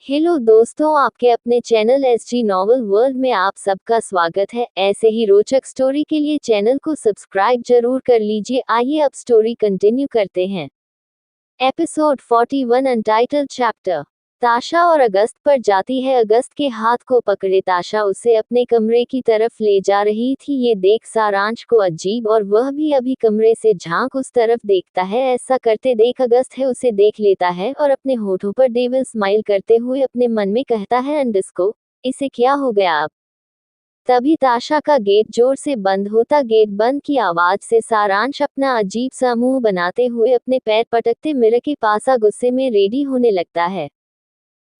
Hello दोस्तों, आपके अपने चैनल एसजी नॉवल वर्ल्ड में आप सबका स्वागत है। ऐसे ही रोचक स्टोरी के लिए चैनल को सब्सक्राइब जरूर कर लीजिए। आइए अब स्टोरी कंटिन्यू करते हैं। Episode 41 untitled chapter. ताशा और अगस्त पर जाती है। अगस्त के हाथ को पकड़े ताशा उसे अपने कमरे की तरफ ले जा रही थी। ये देख सारांश को अजीब और वह भी अभी कमरे से झांक उस तरफ देखता है। ऐसा करते देख अगस्त है उसे देख लेता है और अपने होठों पर डेविल स्माइल करते हुए अपने मन में कहता है अंडस्को, इसे क्या हो गया अब। तभी ताशा का गेट जोर से बंद होता। गेट बंद की आवाज से सारांश अपना अजीब सा मुंह बनाते हुए अपने पैर पटकते मिरर के पास गुस्से में रेडी होने लगता है।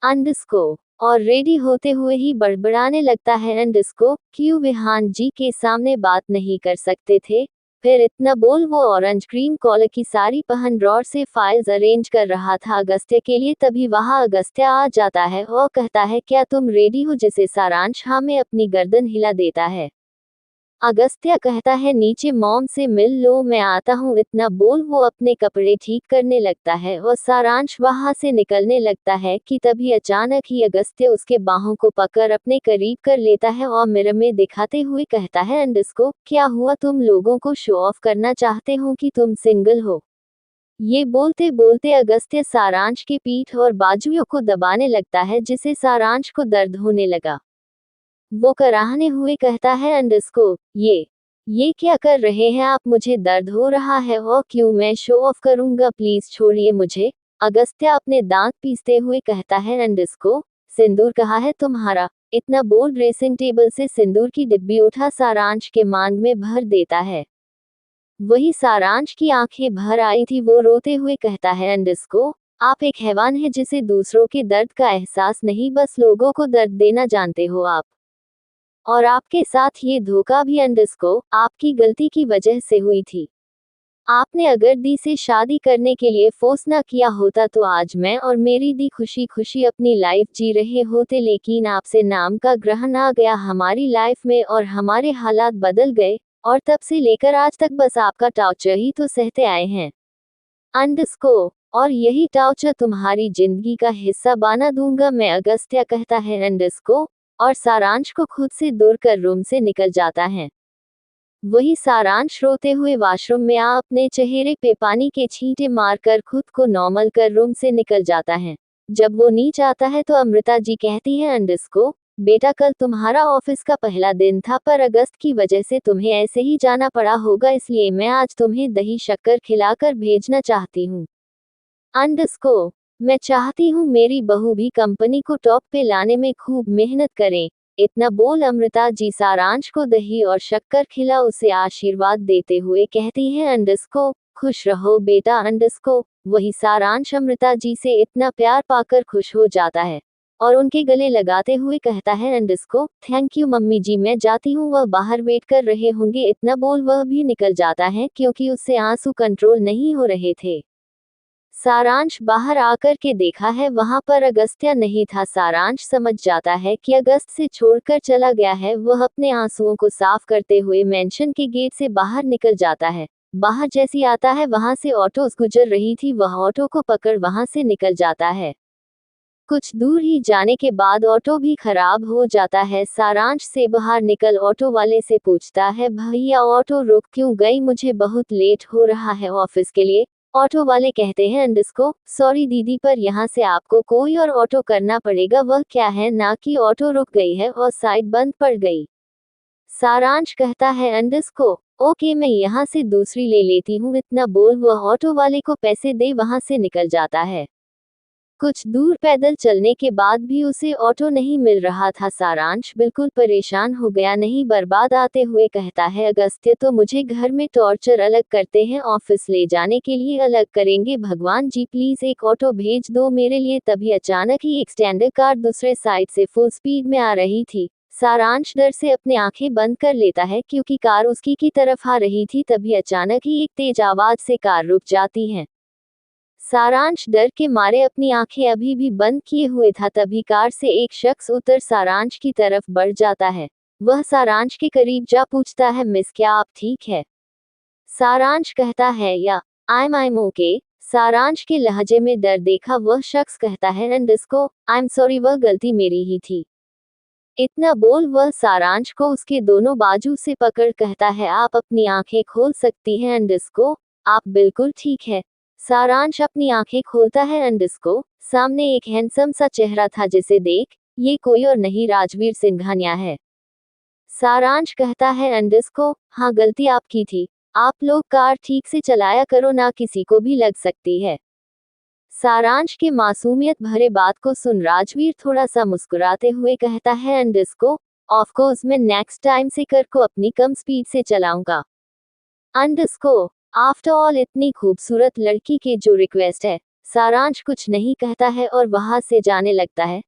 अंडस्को और रेडी होते हुए ही बड़बड़ाने लगता है। अंडस्को, क्यों विहान जी के सामने बात नहीं कर सकते थे। फिर इतना बोल वो ऑरेंज क्रीम कॉलर की साड़ी पहन ड्रॉर से फाइल्स अरेंज कर रहा था अगस्त्य के लिए। तभी वहां अगस्त्य आ जाता है और कहता है, क्या तुम रेडी हो। जिसे सारांश हाँ में अपनी गर्दन हिला देता है। अगस्त्य कहता है, नीचे मॉम से मिल लो, मैं आता हूँ। इतना बोल वो अपने कपड़े ठीक करने लगता है और सारांश वहां से निकलने लगता है कि तभी अचानक ही अगस्त्य उसके बाहों को पकड़ अपने करीब कर लेता है और मिरर में दिखाते हुए कहता है, अंडस्को, क्या हुआ। तुम लोगों को शो ऑफ करना चाहते हो कि तुम सिंगल हो। ये बोलते बोलते अगस्त्य सारांश की पीठ और बाजुओं को दबाने लगता है जिसे सारांश को दर्द होने लगा। वो कराहने हुए कहता है, अंडस्को, ये क्या कर रहे हैं आप। मुझे दर्द हो रहा है और क्यों मैं शो ऑफ करूंगा। प्लीज छोड़िए मुझे। अगस्त्य अपने दांत पीसते हुए कहता है, अंडस्को, सिंदूर कहाँ है तुम्हारा। इतना बोल ड्रेसिंग टेबल से सिंदूर की डिब्बी उठा सारांश के मांग में भर देता है। वही सारांश की आंखें भर आई थी। वो रोते हुए कहता है, अंडस्को, आप एक हैवान है जिसे दूसरों के दर्द का एहसास नहीं, बस लोगों को दर्द देना जानते हो आप। और आपके साथ ये धोखा भी अंडस्को आपकी गलती की वजह से हुई थी। आपने अगर दी से शादी करने के लिए फोर्स ना किया होता तो आज मैं और मेरी दी खुशी खुशी अपनी लाइफ जी रहे होते। लेकिन आपसे नाम का ग्रहण आ गया हमारी लाइफ में और हमारे हालात बदल गए। और तब से लेकर आज तक बस आपका टॉर्चर ही तो सहते आए हैं अंडस्को। और यही टॉर्चर तुम्हारी जिंदगी का हिस्सा बना दूंगा मैं। अगस्त्य कहता है, अंडस्को, और सारांश को खुद से दूर कर रूम से निकल जाता है। वही सारांश रोते हुए वॉशरूम में अपने चेहरे पे पानी के छींटे मारकर खुद को नॉर्मल कर रूम से निकल जाता है। जब वो नीचे आता है तो अमृता जी कहती है, अंडस्को, बेटा कल तुम्हारा ऑफिस का पहला दिन था पर अगस्त की वजह से तुम्हें ऐसे ही जाना पड़ा होगा, इसलिए मैं आज तुम्हें दही शक्कर खिलाकर भेजना चाहती हूँ। अंडस्को, मैं चाहती हूँ मेरी बहू भी कंपनी को टॉप पे लाने में खूब मेहनत करे। इतना बोल अमृता जी सारांश को दही और शक्कर खिला उसे आशीर्वाद देते हुए कहती है, अंडस्को, खुश रहो बेटा। अंडस्को, वही सारांश अमृता जी से इतना प्यार पाकर खुश हो जाता है और उनके गले लगाते हुए कहता है, अंडस्को, थैंक यू मम्मी जी, मैं जाती हूँ, वह बाहर वेट कर रहे होंगे। इतना बोल वह भी निकल जाता है क्योंकि उससे आंसू कंट्रोल नहीं हो रहे थे। सारांश बाहर आकर के देखा है वहां पर अगस्त्य नहीं था। सारांश समझ जाता है कि अगस्त से छोड़कर चला गया है। वह अपने आंसुओं को साफ करते हुए मेंशन के गेट से बाहर निकल जाता है। बाहर जैसी आता है वहां से ऑटोस गुजर रही थी। वह ऑटो को पकड़ वहां से निकल जाता है। कुछ दूर ही जाने के बाद ऑटो भी खराब हो जाता है। सारांश से बाहर निकल ऑटो वाले से पूछता है, भैया ऑटो रुक क्यों गई, मुझे बहुत लेट हो रहा है ऑफिस के लिए। ऑटो वाले कहते हैं, अंडस्को, सॉरी दीदी पर यहाँ से आपको कोई और ऑटो करना पड़ेगा। वह क्या है ना कि ऑटो रुक गई है और साइड बंद पड़ गई। सारांश कहता है, अंडस्को, ओके मैं यहाँ से दूसरी ले लेती हूँ। इतना बोल वह ऑटो वाले को पैसे दे वहां से निकल जाता है। कुछ दूर पैदल चलने के बाद भी उसे ऑटो नहीं मिल रहा था। सारांश बिल्कुल परेशान हो गया। नहीं बर्बाद आते हुए कहता है, अगस्त्य तो मुझे घर में टॉर्चर अलग करते हैं, ऑफिस ले जाने के लिए अलग करेंगे। भगवान जी प्लीज एक ऑटो भेज दो मेरे लिए। तभी अचानक ही एक स्टैंडर्ड कार दूसरे साइड से फुल स्पीड में आ रही थी। सारांश डर से अपने आंखें बंद कर लेता है क्योंकि कार उसकी की तरफ आ रही थी। तभी अचानक ही एक तेज आवाज से कार रुक जाती है। सारांश डर के मारे अपनी आंखें अभी भी बंद किए हुए था। तभी कार से एक शख्स उतर सारांश की तरफ बढ़ जाता है। वह सारांश के करीब जा पूछता है, मिस क्या आप ठीक है। सारांश कहता है, या आई एम ओके। सारांश के लहजे में डर देखा वह शख्स कहता है अंडरस्को आई एम सॉरी वह गलती मेरी ही थी। इतना बोल वह सारांश को उसके दोनों बाजू से पकड़ कहता है आप अपनी आंखें खोल सकती हैं अंडरस्को आप बिल्कुल ठीक है। सारांश अपनी आंखें खोलता है अंडरस्को सामने एक हैंडसम सा चेहरा था जिसे देख ये कोई और नहीं राजवीर सिंघानिया है। सारांश कहता है अंडरस्को हाँ गलती आपकी थी। आप लोग कार ठीक से चलाया करो ना किसी को भी लग सकती है। सारांश के मासूमियत भरे बात को सुन राजवीर थोड़ा सा मुस्कुराते हुए कहता है अंडरस्को ऑफ कोर्स मैं नेक्स्ट टाइम से कार को अपनी कम स्पीड से चलाऊंगा। अंडरस्को आफ्टर ऑल इतनी खूबसूरत लड़की के जो रिक्वेस्ट है। सारांश कुछ नहीं कहता है और वहां से जाने लगता है।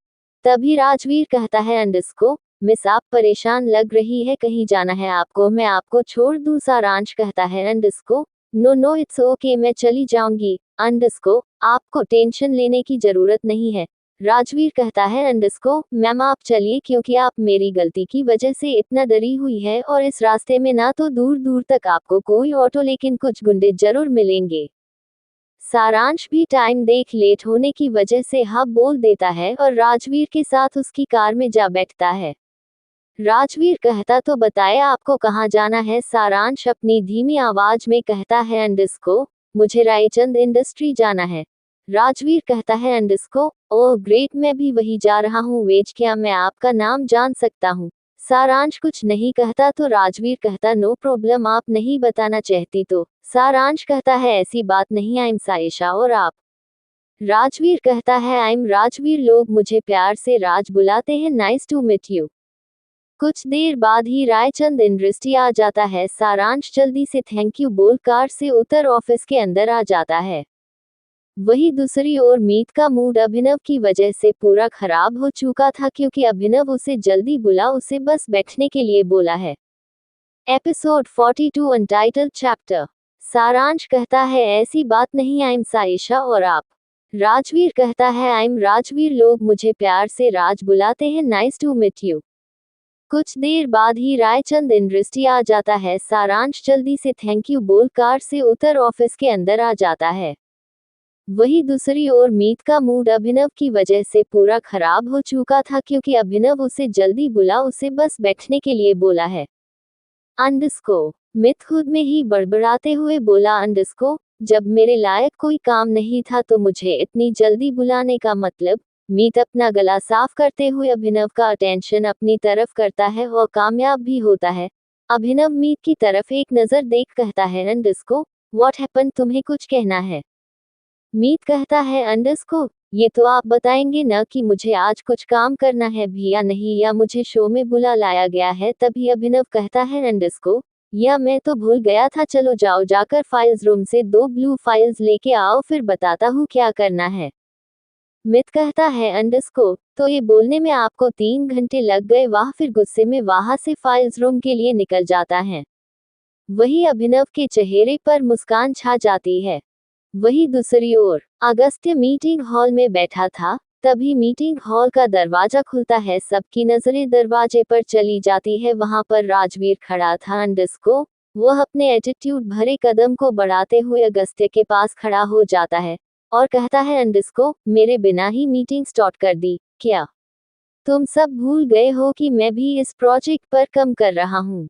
तभी राजवीर कहता है अंडरस्को मिस आप परेशान लग रही है कहीं जाना है आपको मैं आपको छोड़ दूं। सारांश कहता है underscore no no it's okay मैं चली जाऊंगी। अंडरस्को आपको टेंशन लेने की जरूरत नहीं है। राजवीर कहता है अंडरस्को मैम आप चलिए क्योंकि आप मेरी गलती की वजह से इतना डरी हुई है और इस रास्ते में ना तो दूर दूर तक आपको कोई ऑटो लेकिन कुछ गुंडे जरूर मिलेंगे। सारांश भी टाइम देख लेट होने की वजह से हाँ बोल देता है और राजवीर के साथ उसकी कार में जा बैठता है। राजवीर कहता तो बताए आपको कहाँ जाना है। सारांश अपनी धीमी आवाज में कहता है अंडरस्को मुझे रायचंद इंडस्ट्री जाना है। राजवीर कहता है अंडरस्को ओह ग्रेट मैं भी वही जा रहा हूँ वेज क्या मैं आपका नाम जान सकता हूँ। सारांश कुछ नहीं कहता तो राजवीर कहता नो प्रॉब्लम आप नहीं बताना चाहती तो। सारांश कहता है ऐसी बात नहीं आई एम सायशा और आप। राजवीर कहता है आई एम राजवीर लोग मुझे प्यार से राज बुलाते हैं नाइस टू मीट यू। कुछ देर बाद ही रायचंद इंडस्ट्री आ जाता है। सारांश जल्दी से थैंक यू बोल कार से उतर ऑफिस के अंदर आ जाता है। वही दूसरी ओर मीत का मूड अभिनव की वजह से पूरा खराब हो चुका था क्योंकि अभिनव उसे जल्दी बुला उसे बस बैठने के लिए बोला है। Episode 42 untitled chapter. सारांश कहता है ऐसी बात नहीं आई एम सायशा और आप। राजवीर कहता है आई एम राजवीर लोग मुझे प्यार से राज बुलाते हैं नाइस टू मीट यू। कुछ देर बाद ही रायचंद इंडस्ट्री आ जाता है। सारांश जल्दी से थैंक यू बोल कार से उतर ऑफिस के अंदर आ जाता है। वही दूसरी ओर मीत का मूड अभिनव की वजह से पूरा खराब हो चुका था क्योंकि अभिनव उसे जल्दी बुला उसे बस बैठने के लिए बोला है। अंडरस्को मित खुद में ही बड़बड़ाते हुए बोला अंडरस्को जब मेरे लायक कोई काम नहीं था तो मुझे इतनी जल्दी बुलाने का मतलब। मीत अपना गला साफ करते हुए अभिनव का अटेंशन अपनी तरफ करता है और कामयाब भी होता है। अभिनव मीत की तरफ एक नजर देख कहता है अंडरस्को व्हाट हैपन तुम्हें कुछ कहना है। मीत कहता है अंडरस्को ये तो आप बताएंगे न कि मुझे आज कुछ काम करना है भी या नहीं या मुझे शो में बुला लाया गया है। तभी अभिनव कहता है अंडरस्को या मैं तो भूल गया था चलो जाओ जाकर फाइल्स रूम से 2 ब्लू फाइल्स लेके आओ फिर बताता हूँ क्या करना है। मित कहता है अंडरस्को तो ये बोलने में आपको 3 घंटे लग गए वाह फिर गुस्से में वहां से फाइल्स रूम के लिए निकल जाता है। वही अभिनव के चेहरे पर मुस्कान छा जाती है। वही दूसरी ओर अगस्त्य मीटिंग हॉल में बैठा था। तभी मीटिंग हॉल का दरवाजा खुलता है सबकी नजरें दरवाजे पर चली जाती है। वहां पर राजवीर खड़ा था। अंडरस्को वह अपने एटीट्यूड भरे कदम को बढ़ाते हुए अगस्त्य के पास खड़ा हो जाता है और कहता है अंडरस्को मेरे बिना ही मीटिंग स्टार्ट कर दी क्या? तुम सब भूल गए हो कि मैं भी इस प्रोजेक्ट पर काम कर रहा हूँ।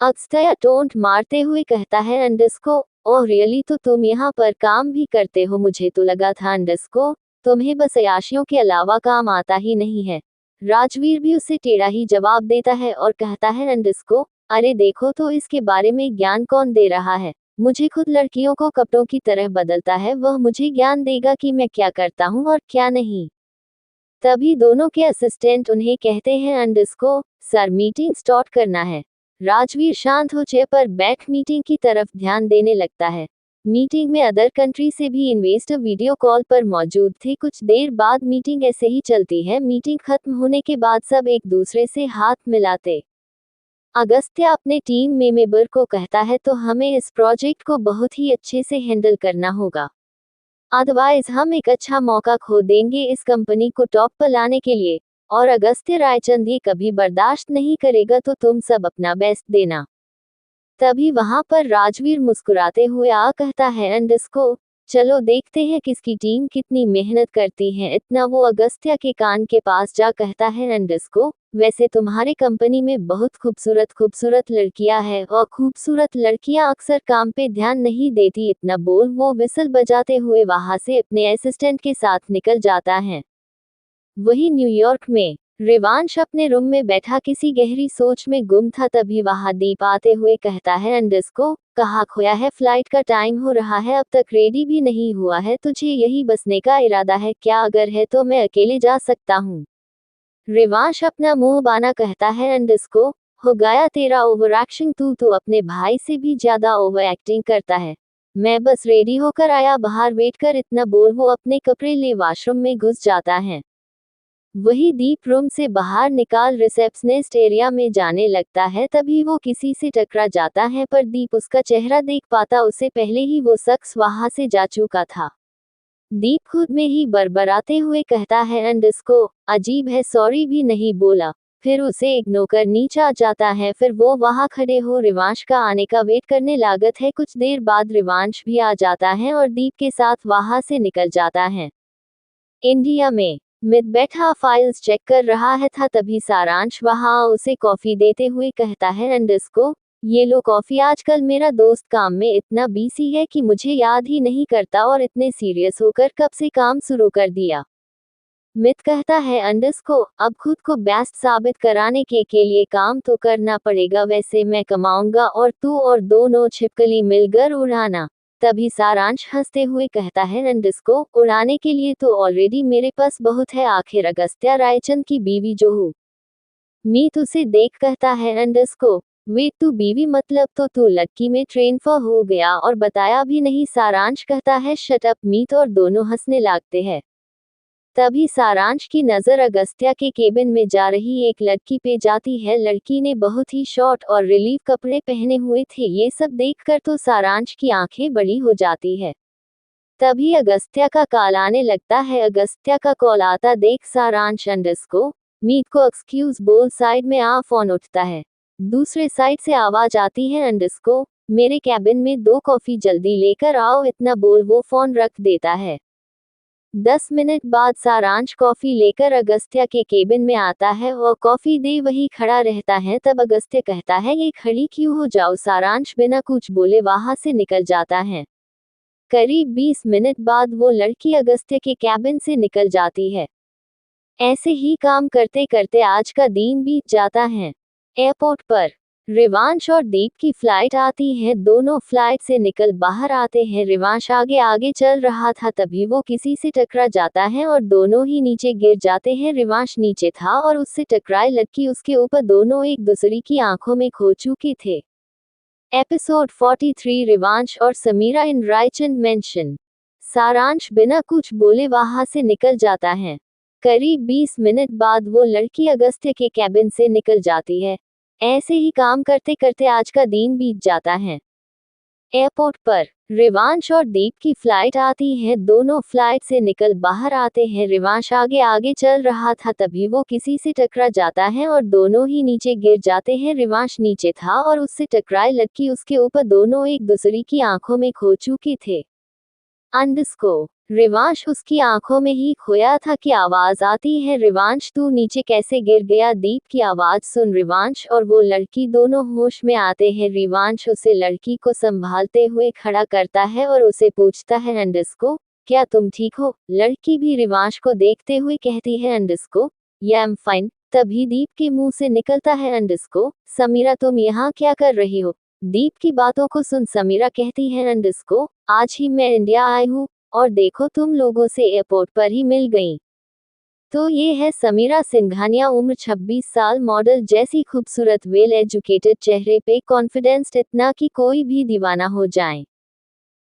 अगस्त्य टोंट मारते हुए कहता है अंडरस्को ओह रियली तो तुम यहाँ पर काम भी करते हो मुझे तो लगा था अंडरस्को तुम्हें बस अय्याशियों के अलावा काम आता ही नहीं है। राजवीर भी उसे टेढ़ा ही जवाब देता है और कहता है अंडरस्को अरे देखो तो इसके बारे में ज्ञान कौन दे रहा है। मुझे खुद लड़कियों को कपड़ों की तरह बदलता है वह मुझे ज्ञान देगा कि मैं क्या करता हूँ और क्या नहीं। तभी दोनों के असिस्टेंट उन्हें कहते हैं अंडरस्को सर मीटिंग स्टार्ट करना है। राजवीर शांत हो चेयर पर बैठ मीटिंग की तरफ ध्यान देने लगता है। मीटिंग में अदर कंट्री से भी इन्वेस्टर वीडियो कॉल पर मौजूद थे। कुछ देर बाद मीटिंग ऐसे ही चलती है। मीटिंग खत्म होने के बाद सब एक दूसरे से हाथ मिलाते। अगस्त्य अपने टीम में मेंबर को कहता है तो हमें इस प्रोजेक्ट को बहुत ही अच्छे से हैंडल करना होगा अदरवाइज हम एक अच्छा मौका खो देंगे इस कंपनी को टॉप पर लाने के लिए और अगस्त्य रायचंद ये कभी बर्दाश्त नहीं करेगा तो तुम सब अपना बेस्ट देना। तभी वहां पर राजवीर मुस्कुराते हुए कहता है अंडरस्को चलो देखते हैं किसकी टीम कितनी मेहनत करती है। इतना वो अगस्त्या के कान के पास जा कहता है एंडस को, वैसे तुम्हारे कंपनी में बहुत खूबसूरत खूबसूरत लड़कियां हैं और खूबसूरत लड़कियां अक्सर काम पे ध्यान नहीं देती। इतना बोल वो विसल बजाते हुए वहां से अपने असिस्टेंट के साथ निकल जाता है। वही न्यूयॉर्क में रिवांश अपने रूम में बैठा किसी गहरी सोच में गुम था। तभी वहां दीप आते हुए कहता है एंडस को, कहाँ खोया है, फ्लाइट का टाइम हो रहा है, अब तक रेडी भी नहीं हुआ है, तुझे यही बसने का इरादा है क्या? अगर है तो मैं अकेले जा सकता हूँ। रिवांश अपना मुंह बाना कहता है एंडस को, हो गया तेरा ओवर एक्शन, तू तो अपने भाई से भी ज्यादा ओवर एक्टिंग करता है। मैं बस रेडी होकर आया, बाहर वेट कर। इतना बोल वो अपने कपड़े ले वॉशरूम में घुस जाता है। वही दीप रूम से बाहर निकाल रिसेप्शनिस्ट एरिया में जाने लगता है। तभी वो किसी से टकरा जाता है, पर दीप उसका चेहरा देख पाता उससे पहले ही वो शख्स वहां से जा चुका था। दीप खुद में ही बड़बड़ाते हुए कहता है एंडस को, अजीब है, सॉरी भी नहीं बोला। फिर उसे इग्नोर कर नीचे आ जाता है। फिर वो वहां खड़े हो रिवांश का आने का वेट करने लागत है। कुछ देर बाद रिवांश भी आ जाता है और दीप के साथ वहां से निकल जाता है। इंडिया में मित बैठा फाइल्स चेक कर रहा है था। तभी सारांश वहां उसे कॉफी देते हुए कहता है एंडस को, ये लो कॉफी। आजकल मेरा दोस्त काम में इतना बिजी है कि मुझे याद ही नहीं करता और इतने सीरियस होकर कब से काम शुरू कर दिया। मित कहता है एंडस को, अब खुद को बेस्ट साबित कराने के लिए काम तो करना पड़ेगा। वैसे मैं कमाऊंगा और तू और दोनों छिपकली मिलकर उड़ाना। तभी सारांश हंसते हुए कहता है एंडस को, उड़ाने के लिए तो ऑलरेडी मेरे पास बहुत है, आखिर अगस्त्या रायचंद की बीवी जो हूँ। मीत उसे देख कहता है एंडस को, वे तू बीवी मतलब तो तू लड़की में ट्रांसफर हो गया और बताया भी नहीं। सारांश कहता है शट अप मीत, और दोनों हंसने लगते हैं। तभी सारांश की नजर अगस्त्या के केबिन में जा रही एक लड़की पे जाती है। लड़की ने बहुत ही शॉर्ट और रिलीफ कपड़े पहने हुए थे। ये सब देखकर तो सारांश की आंखें बड़ी हो जाती है। तभी अगस्त्या का कॉल आने लगता है। अगस्त्या का कॉल आता देख सारांश एंडस को, मीत को एक्सक्यूज बोल साइड में आ। फोन उठता है। दूसरे साइड से आवाज आती है एंडस को, मेरे कैबिन में 2 कॉफी जल्दी लेकर आओ। इतना बोल वो फोन रख देता है। 10 मिनट बाद सारांश कॉफी लेकर अगस्त्या के केबिन में आता है और कॉफी दे वही खड़ा रहता है। तब अगस्त्या कहता है, ये खड़ी क्यों हो जाओ। सारांश बिना कुछ बोले वहां से निकल जाता है। करीब 20 मिनट बाद वो लड़की अगस्त्या के कैबिन से निकल जाती है। ऐसे ही काम करते करते आज का दिन बीत जाता है। एयरपोर्ट पर रिवांश और दीप की फ्लाइट आती है। दोनों फ्लाइट से निकल बाहर आते हैं। रिवांश आगे आगे चल रहा था। तभी वो किसी से टकरा जाता है और दोनों ही नीचे गिर जाते हैं। रिवांश नीचे था और उससे टकराई लड़की उसके ऊपर। दोनों एक दूसरे की आंखों में खो चुके थे। एपिसोड 43 रिवांश और समीरा इन रायचंद मेंशन। सारांश बिना कुछ बोले वहां से निकल जाता है। करीब 20 मिनट बाद वो लड़की अगस्त्या के कैबिन से निकल जाती है। ऐसे ही काम करते करते आज का दिन बीत जाता है। एयरपोर्ट पर रिवांश और दीप की फ्लाइट आती है। दोनों फ्लाइट से निकल बाहर आते हैं। रिवांश आगे आगे चल रहा था। तभी वो किसी से टकरा जाता है और दोनों ही नीचे गिर जाते हैं। रिवांश नीचे था और उससे टकराई लड़की उसके ऊपर। दोनों एक दूसरे की आंखों में खो चुके थे। अंडरस्कोर रिवांश उसकी आंखों में ही खोया था कि आवाज आती है, रिवांश तू नीचे कैसे गिर गया। दीप की आवाज सुन रिवांश और वो लड़की दोनों होश में आते हैं। रिवांश उसे लड़की को संभालते हुए खड़ा करता है और उसे पूछता है अंडरस्को, क्या तुम ठीक हो। लड़की भी रिवांश को देखते हुए कहती है अंडरस्को, या एम फाइन। तभी दीप के मुंह से निकलता है अंडरस्को, समीरा तुम यहाँ क्या कर रही हो। दीप की बातों को सुन समीरा कहती है अंडरस्को, आज ही मैं इंडिया आई हूँ और देखो तुम लोगों से एयरपोर्ट पर ही मिल गई। तो ये है समीरा सिंघानिया, उम्र 26 साल, मॉडल जैसी खूबसूरत, वेल एजुकेटेड, चेहरे पे कॉन्फिडेंस इतना कि कोई भी दीवाना हो जाए।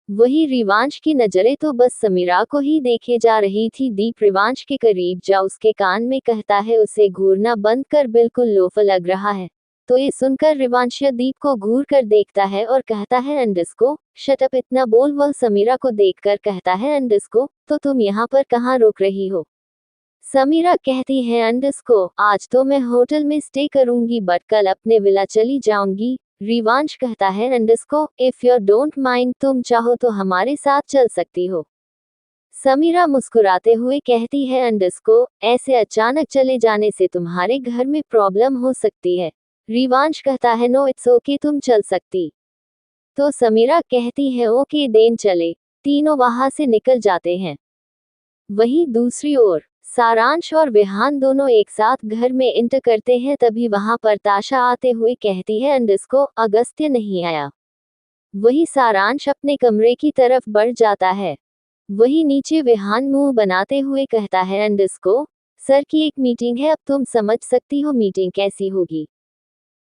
वही रिवांश की नजरें तो बस समीरा को ही देखे जा रही थी। दीप रिवांश के करीब जा उसके कान में कहता है, उसे घूरना बंद कर, बिल्कुल लोफर लग रहा है। तो ये सुनकर रिवांश दीप को घूर कर देखता है और कहता है अंडरस्को, शट अप। इतना बोल वह समीरा को देखकर कहता है अंडरस्को, तो तुम यहाँ पर कहाँ रुक रही हो। समीरा कहती है अंडरस्को, आज तो मैं होटल में स्टे करूंगी बट कल अपने विला चली जाऊंगी। रिवांश कहता है अंडरस्को इफ यू डोंट माइंड, तुम चाहो तो हमारे साथ चल सकती हो। समीरा मुस्कुराते हुए कहती है अंडरस्को ऐसे अचानक चले जाने से तुम्हारे घर में प्रॉब्लम हो सकती है। रिवांश कहता है नो इट्स ओके, तुम चल सकती। तो समीरा कहती है ओके देन चले। तीनों वहां से निकल जाते हैं। वहीं दूसरी ओर सारांश और विहान दोनों एक साथ घर में इंटर करते हैं, तभी वहां पर ताशा आते हुए कहती है अंडरस्को अगस्त्य नहीं आया। वही सारांश अपने कमरे की तरफ बढ़ जाता है। वही नीचे विहान मुंह बनाते हुए कहता है अंडरस्को सर की एक मीटिंग है, अब तुम समझ सकती हो मीटिंग कैसी होगी।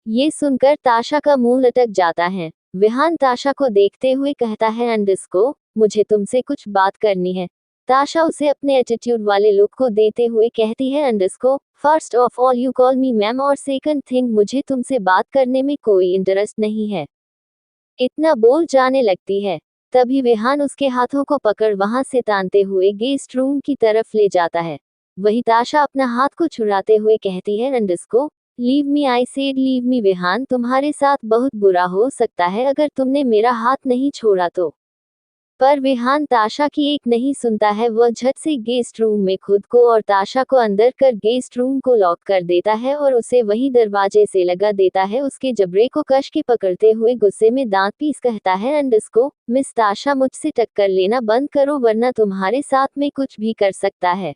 ये सुनकर ताशा का मुंह लटक जाता है। विहान ताशा को देखते हुए कहता है अंडरस्को मुझे तुमसे कुछ बात करनी है। ताशा उसे अपने एटीट्यूड वाले लुक को देते हुए कहती है अंडरस्को first of all you call me ma'am, और सेकंड थिंग मुझे तुमसे बात करने में कोई इंटरेस्ट नहीं है। इतना बोल जाने लगती है। तभी विहान उसके हाथों को पकड़ वहां से तानते हुए गेस्ट रूम की तरफ ले जाता है। वही ताशा अपना हाथ को छुड़ाते हुए कहती है underscore leave me, I said leave me. Vihaan तुम्हारे साथ बहुत बुरा हो सकता है अगर तुमने मेरा हाथ नहीं छोड़ा तो। पर विहान ताशा की एक नहीं सुनता है। वह झट से गेस्ट रूम में खुद को और ताशा को अंदर कर गेस्ट रूम को लॉक कर देता है और उसे वही दरवाजे से लगा देता है। उसके जबड़े को कस के पकड़ते हुए गुस्से में दांत पीस कहता है अंडरस्को मिस ताशा मुझसे टक्कर लेना बंद करो वरना तुम्हारे साथ में कुछ भी कर सकता है।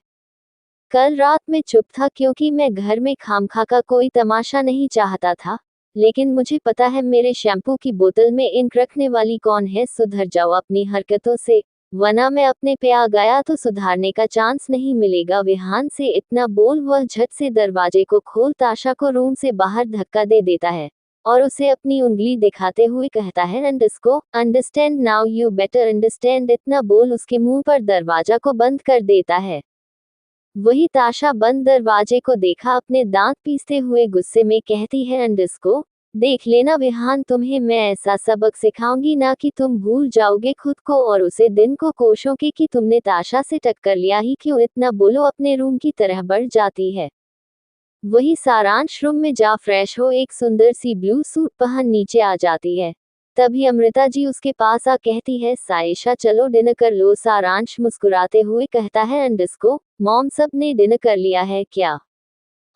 कल रात में चुप था क्योंकि मैं घर में खामखा का कोई तमाशा नहीं चाहता था, लेकिन मुझे पता है मेरे शैम्पू की बोतल में इंक रखने वाली कौन है। सुधर जाओ अपनी हरकतों से, वरना मैं अपने पे आ गया तो सुधारने का चांस नहीं मिलेगा। विहान से इतना बोल वह झट से दरवाजे को खोल ताशा को रूम से बाहर धक्का दे देता है और उसे अपनी उंगली दिखाते हुए कहता है अंडरस्को understand now you better understand. इतना बोल उसके मुंह पर दरवाजा को बंद कर देता है। वही ताशा बंद दरवाजे को देखा अपने दांत पीसते हुए गुस्से में कहती है अंडरस्को देख लेना विहान, तुम्हें मैं ऐसा सबक सिखाऊंगी ना कि तुम भूल जाओगे खुद को और उसे दिन को कोसोगे कि तुमने ताशा से टक्कर लिया ही क्यों। इतना बोलो अपने रूम की तरह बढ़ जाती है। वही सारांश रूम में जा फ्रेश हो एक सुंदर सी ब्लू सूट पहन नीचे आ जाती है। तभी अमृता जी उसके पास आ कहती है सायशा चलो डिनर कर लो। सारांश मुस्कुराते हुए कहता है अंडरस्को मॉम सब ने डिनर कर लिया है क्या।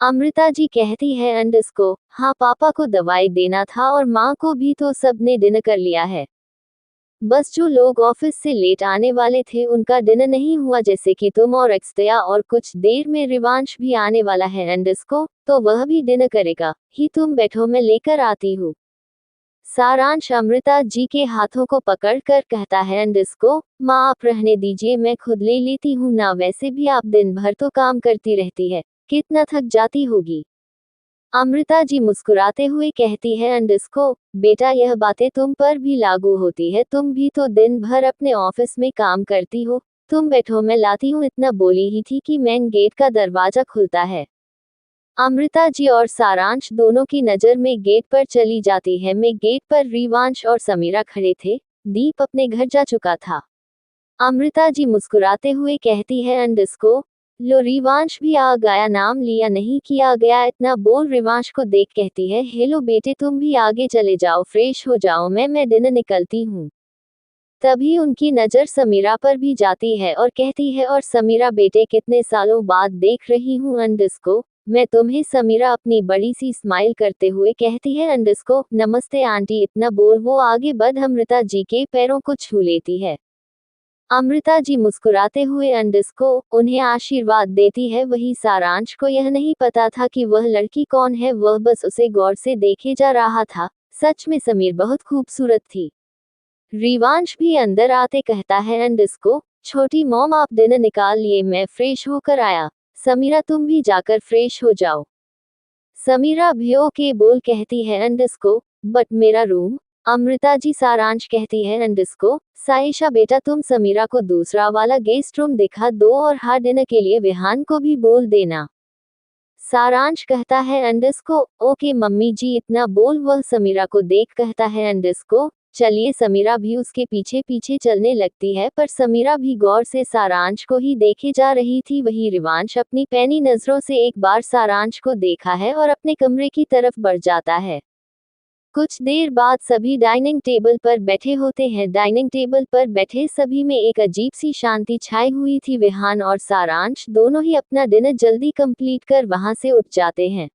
अमृता जी कहती है अंडरस्को हाँ पापा को दवाई देना था और माँ को भी, तो सब ने डिनर कर लिया है। बस जो लोग ऑफिस से लेट आने वाले थे उनका डिनर नहीं हुआ, जैसे कि तुम और अक्षतया, और कुछ देर में रिवांश भी आने वाला है अंडरस्को, तो वह भी डिनर करेगा ही। तुम बैठो मैं लेकर आती हूँ। सारांश अमृता जी के हाथों को पकड़कर कहता है अंडरस्को माँ आप रहने दीजिए, मैं खुद ले लेती हूँ ना, वैसे भी आप दिन भर तो काम करती रहती है, कितना थक जाती होगी। अमृता जी मुस्कुराते हुए कहती है अंडरस्को बेटा यह बातें तुम पर भी लागू होती है, तुम भी तो दिन भर अपने ऑफिस में काम करती हो। तुम बैठो मैं लाती हूँ। इतना बोली ही थी कि मेन गेट का दरवाजा खुलता है। अमृता जी और सारांश दोनों की नजर में गेट पर चली जाती है। मैं गेट पर रिवांश और समीरा खड़े थे। दीप अपने घर जा चुका था। अमृता जी मुस्कुराते हुए कहती है अंडरस्को लो रिवांश भी आ गया, नाम लिया नहीं किया गया। इतना बोल रिवांश को देख कहती है हेलो बेटे तुम भी आगे चले जाओ, फ्रेश हो जाओ, मैं डिनर निकलती हूँ। तभी उनकी नज़र समीरा पर भी जाती है और कहती है और समीरा बेटे कितने सालों बाद देख रही हूँ अंडरस्को मैं तुम्हें। समीरा अपनी बड़ी सी स्माइल करते हुए कहती है अंडरस्को नमस्ते आंटी। इतना बोल वो आगे बढ़ अमृता जी के पैरों को छू लेती है। अमृता जी मुस्कुराते हुए अंडरस्को उन्हें आशीर्वाद देती है। वही सारांश को यह नहीं पता था कि वह लड़की कौन है, वह बस उसे गौर से देखे जा रहा था। सच में समीर बहुत खूबसूरत थी। रिवांश भी अंदर आते कहता है अंडरस्को छोटी मॉम आप डिनर निकाल लिए, मैं फ्रेश होकर आया। समीरा तुम भी जाकर फ्रेश हो जाओ। समीरा भी ओके बोल कहती है अंडरस्को बट मेरा रूम। अमृता जी सारांश कहती है अंडरस्को साइशा बेटा तुम समीरा को दूसरा वाला गेस्ट रूम दिखा दो और हर डिनर के लिए विहान को भी बोल देना। सारांश कहता है अंडरस्को ओके मम्मी जी। इतना बोल वह समीरा को देख कहता है अंडरस्को चलिए। समीरा भी उसके पीछे पीछे चलने लगती है, पर समीरा भी गौर से सारांश को ही देखे जा रही थी। वही रिवांश अपनी पैनी नजरों से एक बार सारांश को देखा है और अपने कमरे की तरफ बढ़ जाता है। कुछ देर बाद सभी डाइनिंग टेबल पर बैठे होते हैं। डाइनिंग टेबल पर बैठे सभी में एक अजीब सी शांति छाई हुई थी। विहान और सारांश दोनों ही अपना डिनर जल्दी कंप्लीट कर वहां से उठ जाते हैं।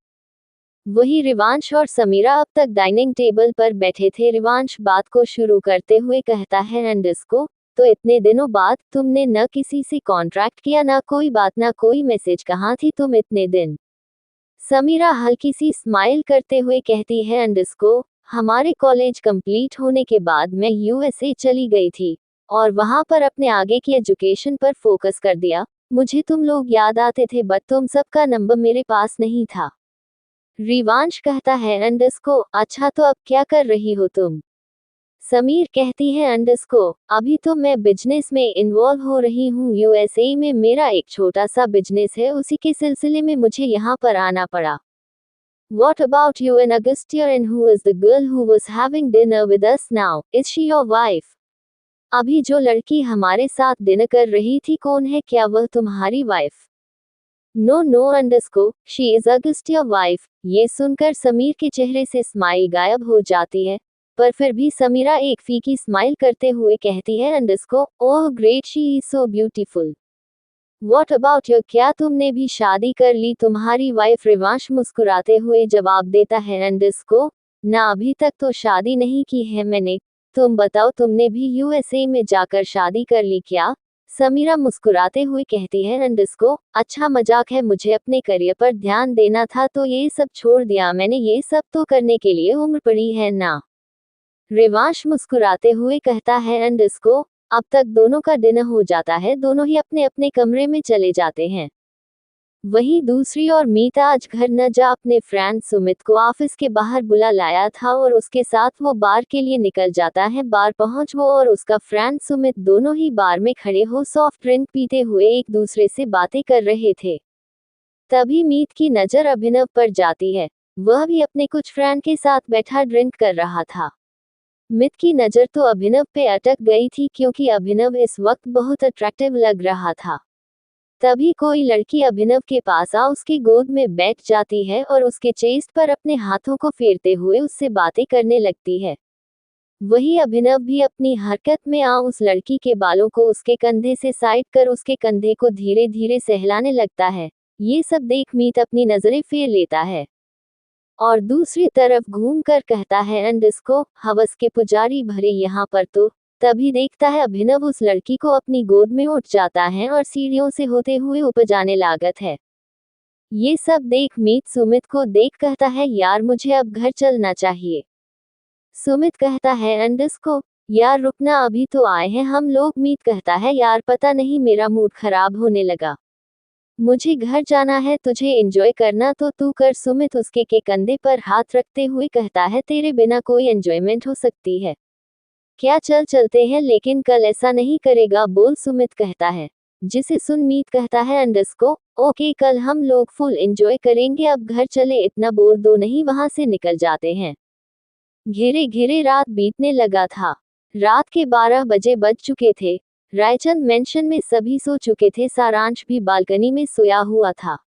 वही रिवांश और समीरा अब तक डाइनिंग टेबल पर बैठे थे। रिवांश बात को शुरू करते हुए कहता है, एंड इसको तो इतने दिनों बाद तुमने न किसी से कॉन्ट्रैक्ट किया, ना कोई बात, ना कोई मैसेज, कहाँ थी तुम इतने दिन? समीरा हल्की सी स्माइल करते हुए कहती है, एंड इसको हमारे कॉलेज कंप्लीट होने के बाद मैं यूएसए चली गई थी और वहां पर अपने आगे की एजुकेशन पर फोकस कर दिया। मुझे तुम लोग याद आते थे बट तुम सबका नंबर मेरे पास नहीं था। रिवांश कहता है, एंड इसको अच्छा तो अब क्या कर रही हो तुम? समीर कहती है, एंड इसको अभी तो मैं बिजनेस में इन्वॉल्व हो रही हूँ। यूएसए में मेरा एक छोटा सा बिजनेस है, उसी के सिलसिले में मुझे यहाँ पर आना पड़ा। What about you and Agustia, and who is the girl who was having dinner with us now? Is she your wife? अभी जो लड़की हमारे साथ डिनर कर रही थी कौन है? क्या वह तुम्हारी वाइफ? नो नो अंडरस्को शी इज अगस्टिया वाइफ। ये सुनकर समीर के चेहरे से स्माइल गायब हो जाती है, पर फिर भी समीरा एक फीकी स्माइल करते हुए कहती है, अंडरस्को oh great, she is so beautiful. What about you? क्या तुमने भी शादी कर ली? तुम्हारी वाइफ रिवांश मुस्कुराते हुए जवाब देता है, एंड इसको ना अभी तक तो शादी नहीं की है मैंने। तुम बताओ, तुमने भी यूएसए में जाकर शादी कर ली क्या? समीरा मुस्कुराते हुए कहती है, एंड इसको अच्छा मजाक है, मुझे अपने करियर पर ध्यान देना था तो ये सब छोड़ दिया मैंने। ये सब तो करने के लिए उम्र पड़ी है ना। रिवांश मुस्कुराते हुए कहता है, एंड इसको अब तक दोनों का डिनर हो जाता है, दोनों ही अपने अपने कमरे में चले जाते हैं। वहीं दूसरी ओर मीत आज घर न जा अपने फ्रेंड सुमित को ऑफिस के बाहर बुला लाया था और उसके साथ वो बार के लिए निकल जाता है। बार पहुंच वो और उसका फ्रेंड सुमित दोनों ही बार में खड़े हो सॉफ्ट ड्रिंक पीते हुए एक दूसरे से बातें कर रहे थे। तभी मीत की नजर अभिनव पर जाती है। वह भी अपने कुछ फ्रेंड के साथ बैठा ड्रिंक कर रहा था। मित की नजर तो अभिनव पे अटक गई थी क्योंकि अभिनव इस वक्त बहुत अट्रैक्टिव लग रहा था। तभी कोई लड़की अभिनव के पास आ उसकी गोद में बैठ जाती है और उसके चेस्ट पर अपने हाथों को फेरते हुए उससे बातें करने लगती है। वही अभिनव भी अपनी हरकत में आ उस लड़की के बालों को उसके कंधे से साइड कर उसके कंधे को धीरे धीरे सहलाने लगता है। ये सब देख मीत अपनी नजरें फेर लेता है और दूसरी तरफ घूमकर कहता है, एंड इसको हवस के पुजारी भरे यहाँ पर तो। तभी देखता है अभिनव उस लड़की को अपनी गोद में उठ जाता है और सीढ़ियों से होते हुए ऊपर जाने लागत है। ये सब देख मीत सुमित को देख कहता है, यार मुझे अब घर चलना चाहिए। सुमित कहता है, एंड इसको यार रुकना, अभी तो आए हैं हम लोग। मीत कहता है, यार पता नहीं मेरा मूड खराब होने लगा, मुझे घर जाना है, तुझे एंजॉय करना तो तू कर। सुमित उसके के कंधे पर हाथ रखते हुए कहता है, तेरे बिना कोई एंजॉयमेंट हो सकती है क्या? चल चलते हैं, लेकिन कल ऐसा नहीं करेगा बोल, सुमित कहता है। जिसे सुन मीत कहता है, अंडरस्को ओके, कल हम लोग फुल एंजॉय करेंगे, अब घर चले, इतना बोल दो नहीं वहां से निकल जाते हैं। घिरे घिरे रात बीतने लगा था। रात के 12 बजे बज चुके थे। रायचंद मेंशन में सभी सो चुके थे। सारांश भी बालकनी में सोया हुआ था।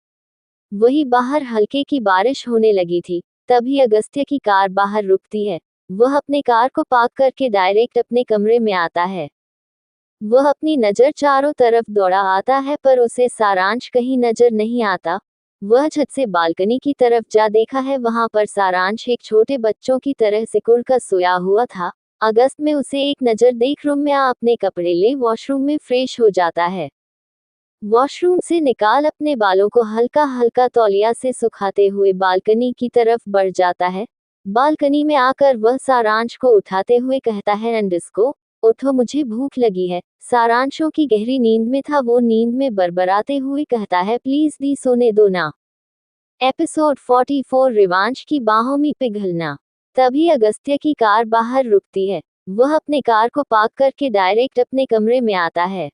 वही बाहर हल्के की बारिश होने लगी थी। तभी अगस्त्य की कार बाहर रुकती है। वह अपने कार को पार्क करके डायरेक्ट अपने कमरे में आता है। वह अपनी नजर चारों तरफ दौड़ा आता है पर उसे सारांश कहीं नजर नहीं आता। वह छत से बालकनी की तरफ जा देखा है, वहां पर सारांश एक छोटे बच्चों की तरह सिकुड़ कर सोया हुआ था। अगस्त में उसे एक नजर देख रूम में आ अपने कपड़े ले वॉशरूम में फ्रेश हो जाता है। वॉशरूम से निकाल अपने बालों को हल्का हल्का तौलिया से सुखाते हुए बालकनी की तरफ बढ़ जाता है। बालकनी में आकर वह सारांश को उठाते हुए कहता है, अंडस्को उठो, मुझे भूख लगी है। सारांशों की गहरी नींद में था। वो नींद में बरबराते हुए कहता है, प्लीज दी सोने दो ना। एपिसोड 44 रिवांश की बाहों में पिघलना। तभी अगस्त्य की कार बाहर रुकती है। वह अपने कार को पार्क करके डायरेक्ट अपने कमरे में आता है।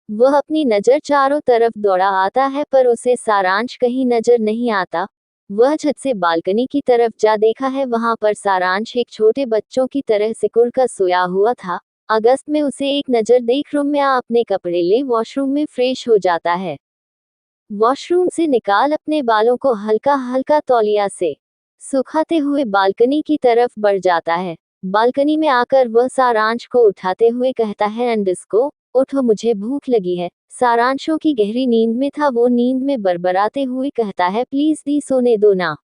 वह अपनी नजर चारों तरफ दौड़ा आता है पर उसे सारांश कहीं नजर नहीं आता। वह छत से बालकनी की तरफ जा देखा है, वहां पर सारांश एक छोटे बच्चों की तरह सिकुड़ कर सोया हुआ था। अगस्त में उसे एक नजर देख रूम में आ अपने कपड़े ले वॉशरूम में फ्रेश हो जाता है। वॉशरूम से निकाल अपने बालों को हल्का हल्का तौलिया से सुखाते हुए बालकनी की तरफ बढ़ जाता है। बालकनी में आकर वह सारांश को उठाते हुए कहता है, अंडस्को, उठो, मुझे भूख लगी है। सारांशों की गहरी नींद में था। वो नींद में बरबराते हुए कहता है, प्लीज दी, सोने दो ना।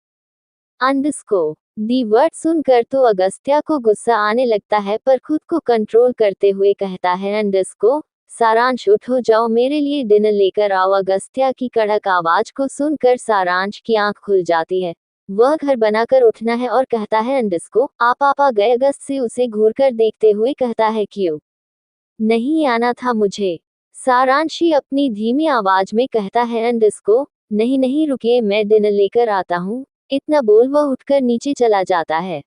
अंडस्को दी वर्ड सुनकर तो अगस्त्या को गुस्सा आने लगता है, पर खुद को कंट्रोल करते हुए कहता है, अंडस्को, सारांश उठो, जाओ मेरे लिए डिनर लेकर आओ। अगस्त्या की कड़क आवाज को सुनकर सारांश की आंख खुल जाती है। वह घर बनाकर उठना है और कहता है, अंडस्को, आप आ गए। अगस्त से उसे घूरकर देखते हुए कहता है, क्यों नहीं आना था मुझे? सारांशी अपनी धीमी आवाज में कहता है, अंडस्को, नहीं नहीं रुकिए, मैं डिनर लेकर आता हूँ। इतना बोल वह उठकर नीचे चला जाता है।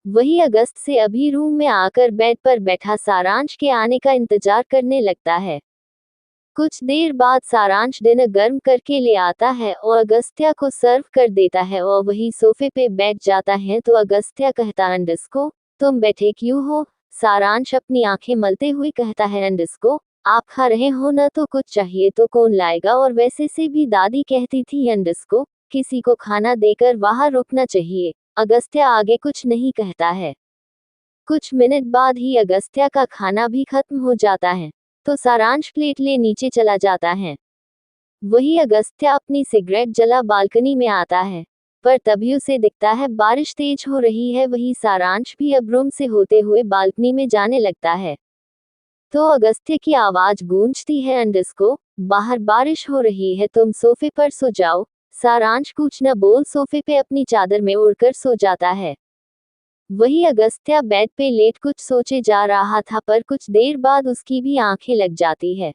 वही अगस्त से अभी रूम में आकर बेड पर बैठा सारांश के आने का इंतजार करने लगता है। कुछ देर बाद सारांश डिनर गर्म करके ले आता है और अगस्त्या को सर्व कर देता है और वही सोफे पे बैठ जाता है तो अगस्त्या कहता, अंडस्को, तुम बैठे क्यों हो? सारांश अपनी आंखें मलते हुए कहता है, अंडस्को, आप खा रहे हो न, तो कुछ चाहिए तो कौन लाएगा? और वैसे से भी दादी कहती थी, अंडस्को, किसी को खाना देकर बाहर रुकना चाहिए। अगस्त्या आगे कुछ नहीं कहता है। कुछ मिनट बाद ही अगस्त्या का खाना भी खत्म हो जाता है, तो सारांश प्लेट ले नीचे चला जाता है। वही अगस्त्या अपनी सिगरेट जला बालकनी में आता है, पर तभी उसे दिखता है बारिश तेज हो रही है। वही सारांश भी अब रूम से होते हुए बालकनी में जाने लगता है। तो अगस्त्य की आवाज गूंजती है, अंडस्को, बाहर बारिश हो रही है, तुम सोफे पर सो जाओ। सारांश कुछ न बोल सोफे पे अपनी चादर में उड़कर सो जाता है। वही अगस्त्या बेड पे लेट कुछ सोचे जा रहा था, पर कुछ देर बाद उसकी भी आंखें लग जाती है।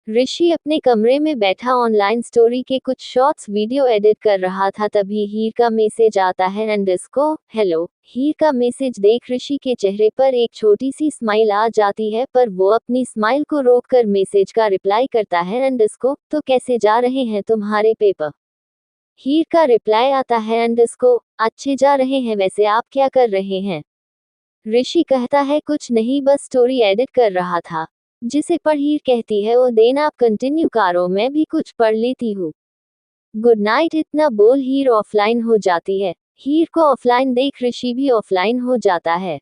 ऋषि अपने कमरे में बैठा ऑनलाइन स्टोरी के कुछ शॉर्ट्स वीडियो एडिट कर रहा था, तभी हीर का मैसेज आता है, अंडस्को, हेलो। हीर का मैसेज देख ऋषि के चेहरे पर एक छोटी सी स्माइल आ जाती है, पर वो अपनी स्माइल को रोककर मैसेज का रिप्लाई करता है, अंडस्को, तो कैसे जा रहे हैं तुम्हारे पेपर? हीर का रिप्लाई आता है, अंडस्को, अच्छे जा रहे हैं, वैसे आप क्या कर रहे हैं? ऋषि कहता है, कुछ नहीं, बस स्टोरी एडिट कर रहा था। जिसे पढ़ हीर कहती है, ओ देन आप कंटिन्यू करो, मैं भी कुछ पढ़ लेती हूँ। Good night. इतना बोल हीर ऑफलाइन हो जाती है। हीर को ऑफलाइन देख ऋषि भी ऑफलाइन हो जाता है।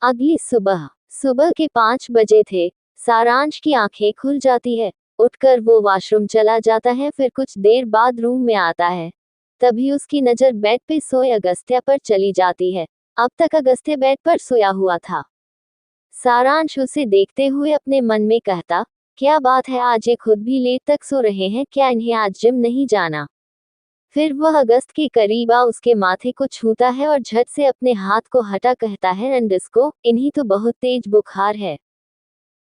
अगली सुबह सुबह के 5 बजे थे। सारांश की आंखें खुल जाती है। उठकर वो वॉशरूम चला जाता है, फिर कुछ देर बाद रूम में आता है। तभी उसकी नजर बेड पे सोए अगस्त्या पर चली जाती है। अब तक अगस्त्या बेड पर सोया हुआ था। सारांश उसे देखते हुए अपने मन में कहता, क्या बात है, आज ये खुद भी लेट तक सो रहे हैं, क्या इन्हें आज जिम नहीं जाना? फिर वह अगस्त के करीब आ उसके माथे को छूता है और झट से अपने हाथ को हटा कहता है, अंडस्को, इन्हीं तो बहुत तेज बुखार है,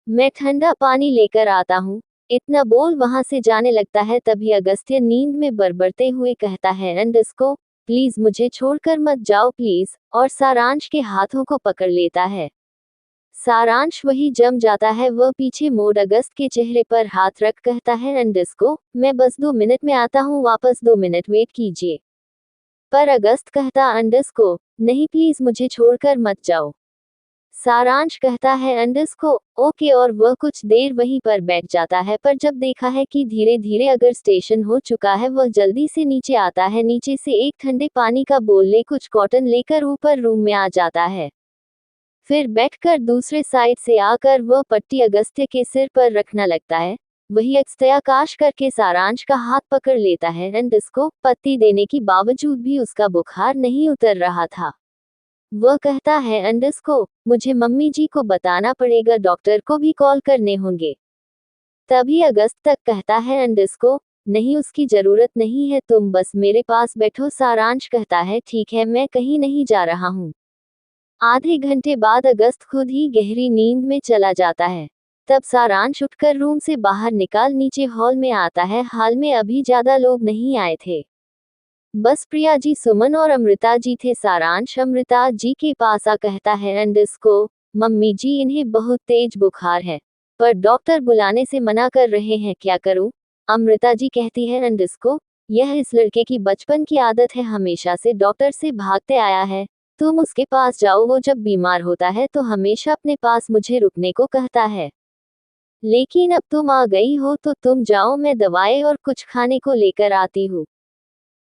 मैं ठंडा पानी लेकर आता हूँ। इतना बोल वहां से जाने लगता है, तभी अगस्त्य नींद में बरबरते हुए कहता है, अंडस्को, प्लीज मुझे छोड़कर मत जाओ प्लीज, और सारांश के हाथों को पकड़ लेता है। सारांश वही जम जाता है। वह पीछे मोड़ अगस्त के चेहरे पर हाथ रख कहता है, अंडस्को, मैं बस 2 मिनट में आता हूँ वापस, 2 मिनट वेट कीजिए। पर अगस्त कहता, अंडस्को, नहीं प्लीज मुझे छोड़कर मत जाओ। सारांश कहता है, अंडस्को, ओके, और वह कुछ देर वहीं पर बैठ जाता है, पर जब देखा है कि धीरे धीरे अगर स्टेशन हो चुका है, वह जल्दी से नीचे आता है। नीचे से एक ठंडे पानी का बोल ले कुछ कॉटन लेकर ऊपर रूम में आ जाता है। फिर बैठकर दूसरे साइड से आकर वह पट्टी अगस्त्य के सिर पर रखना लगता है। वही अगस्त्य काश करके सारांश का हाथ पकड़ लेता है। अंडस्को पट्टी देने के बावजूद भी उसका बुखार नहीं उतर रहा था। वह कहता है, अंडस्को, मुझे मम्मी जी को बताना पड़ेगा, डॉक्टर को भी कॉल करने होंगे। तभी अगस्त तक कहता है, अंडस्को, नहीं उसकी जरूरत नहीं है, तुम बस मेरे पास बैठो। सारांश कहता है, ठीक है, मैं कहीं नहीं जा रहा हूँ। आधे घंटे बाद अगस्त खुद ही गहरी नींद में चला जाता है। तब सारांश उठकर रूम से बाहर निकाल नीचे हॉल में आता है। हाल में अभी ज्यादा लोग नहीं आए थे, बस प्रिया जी, सुमन और अमृता जी थे। सारांश अमृता जी के पास आ कहता है, अंडस्को, मम्मी जी, इन्हें बहुत तेज बुखार है, पर डॉक्टर बुलाने से मना कर रहे हैं, क्या करूं? अमृता जी कहती है, अंडस्को, यह इस लड़के की बचपन की आदत है, हमेशा से डॉक्टर से भागते आया है। तुम उसके पास जाओ, वो जब बीमार होता है तो हमेशा अपने पास मुझे रुकने को कहता है। लेकिन अब तुम आ गई हो तो तुम जाओ, मैं दवाएं और कुछ खाने को लेकर आती हूँ।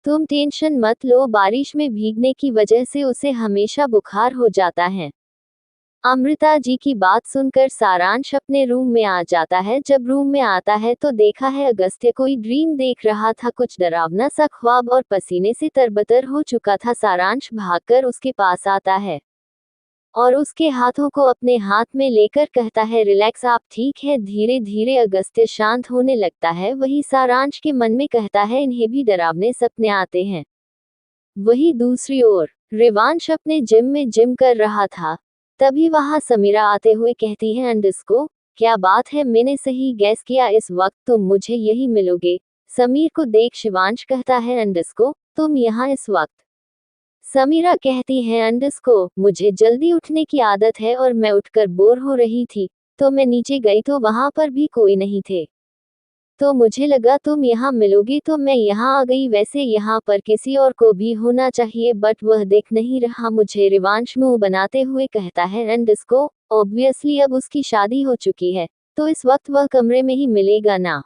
तुम टेंशन मत लो, बारिश में भीगने की वजह से उसे हमेशा बुखार हो जाता है। अमृता जी की बात सुनकर सारांश अपने रूम में आ जाता है। जब रूम में आता है तो देखा है अगस्त्य कोई ड्रीम देख रहा था, कुछ डरावना सा ख्वाब, और पसीने से तरबतर हो चुका था। सारांश भागकर उसके पास आता है और उसके हाथों को अपने हाथ में लेकर कहता है, रिलैक्स, आप ठीक है। धीरे धीरे अगस्त्य शांत होने लगता है। वही सारांश के मन में कहता है, इन्हें भी डरावने सपने आते हैं। वही दूसरी ओर रिवांश अपने जिम में जिम कर रहा था। तभी वहां समीरा आते हुए कहती है, अंडस्को, क्या बात है, मैंने सही गैस किया, इस वक्त तुम मुझे यही मिलोगे। समीर को देख शिवांश कहता है, अंडस्को, तुम यहाँ इस वक्त? समीरा कहती है, अंडस्को, मुझे जल्दी उठने की आदत है और मैं उठकर बोर हो रही थी, तो मैं नीचे गई तो वहां पर भी कोई नहीं थे, तो मुझे लगा तुम यहाँ मिलोगी तो मैं यहाँ आ गई। वैसे यहाँ पर किसी और को भी होना चाहिए, बट वह देख नहीं रहा मुझे। रिवांश मुंह बनाते हुए कहता है, एंड इसको ऑब्वियसली अब उसकी शादी हो चुकी है, तो इस वक्त वह कमरे में ही मिलेगा ना।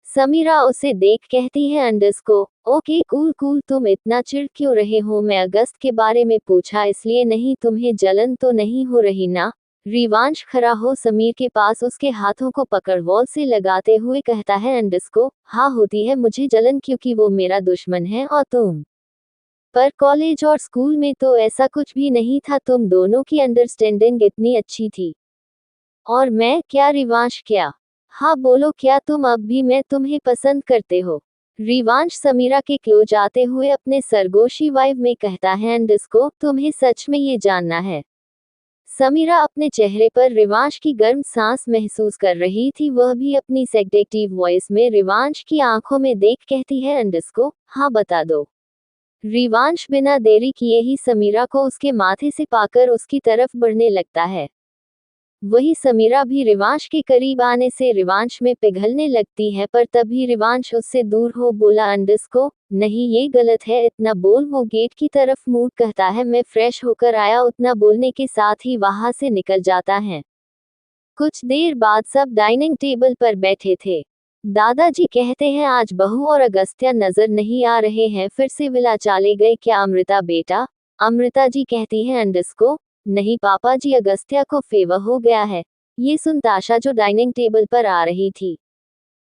समीरा उसे देख कहती है, अंडस को, ओके कूल कूल, तुम इतना चिढ़ क्यों रहे हो? मैं अगस्त के बारे में पूछा इसलिए नहीं, तुम्हें जलन तो नहीं हो रही ना? रिवांश खड़ा हो समीर के पास उसके हाथों को पकड़ वॉल से लगाते हुए कहता है, अंडस को, हाँ होती है मुझे जलन, क्योंकि वो मेरा दुश्मन है और तुम। पर कॉलेज और स्कूल में तो ऐसा कुछ भी नहीं था, तुम दोनों की अंडरस्टैंडिंग इतनी अच्छी थी। और मैं क्या? रिवांश क्या? हाँ बोलो, क्या तुम अब भी मैं तुम्हें पसंद करते हो? रिवांश समीरा के क्लोज आते हुए अपने सरगोशी वाइब में कहता है, अंडस्को, तुम्हें सच में ये जानना है? समीरा अपने चेहरे पर रिवांश की गर्म सांस महसूस कर रही थी, वह भी अपनी सेडक्टिव वॉइस में रिवांश की आंखों में देख कहती है, अंडस्को, हाँ बता दो। रिवांश बिना देरी किए ही समीरा को उसके माथे से पाकर उसकी तरफ बढ़ने लगता है। वही समीरा भी रिवांश के करीब आने से रिवांश में पिघलने लगती है, पर तभी रिवांश उससे दूर हो बोला, अंडस्को, नहीं ये गलत है, इतना बोल। वो गेट की तरफ मुड़ कहता है, मैं फ्रेश होकर आया, उतना बोलने के साथ ही वहां से निकल जाता है। कुछ देर बाद सब डाइनिंग टेबल पर बैठे थे। दादाजी कहते हैं, आज बहू और अगस्त्या नजर नहीं आ रहे हैं, फिर से विला चले गए क्या अमृता बेटा? अमृता जी कहती है, अंडस्को, नहीं पापा जी, अगस्त्या को फेवर हो गया है। ये सुन ताशा जो डाइनिंग टेबल पर आ रही थी,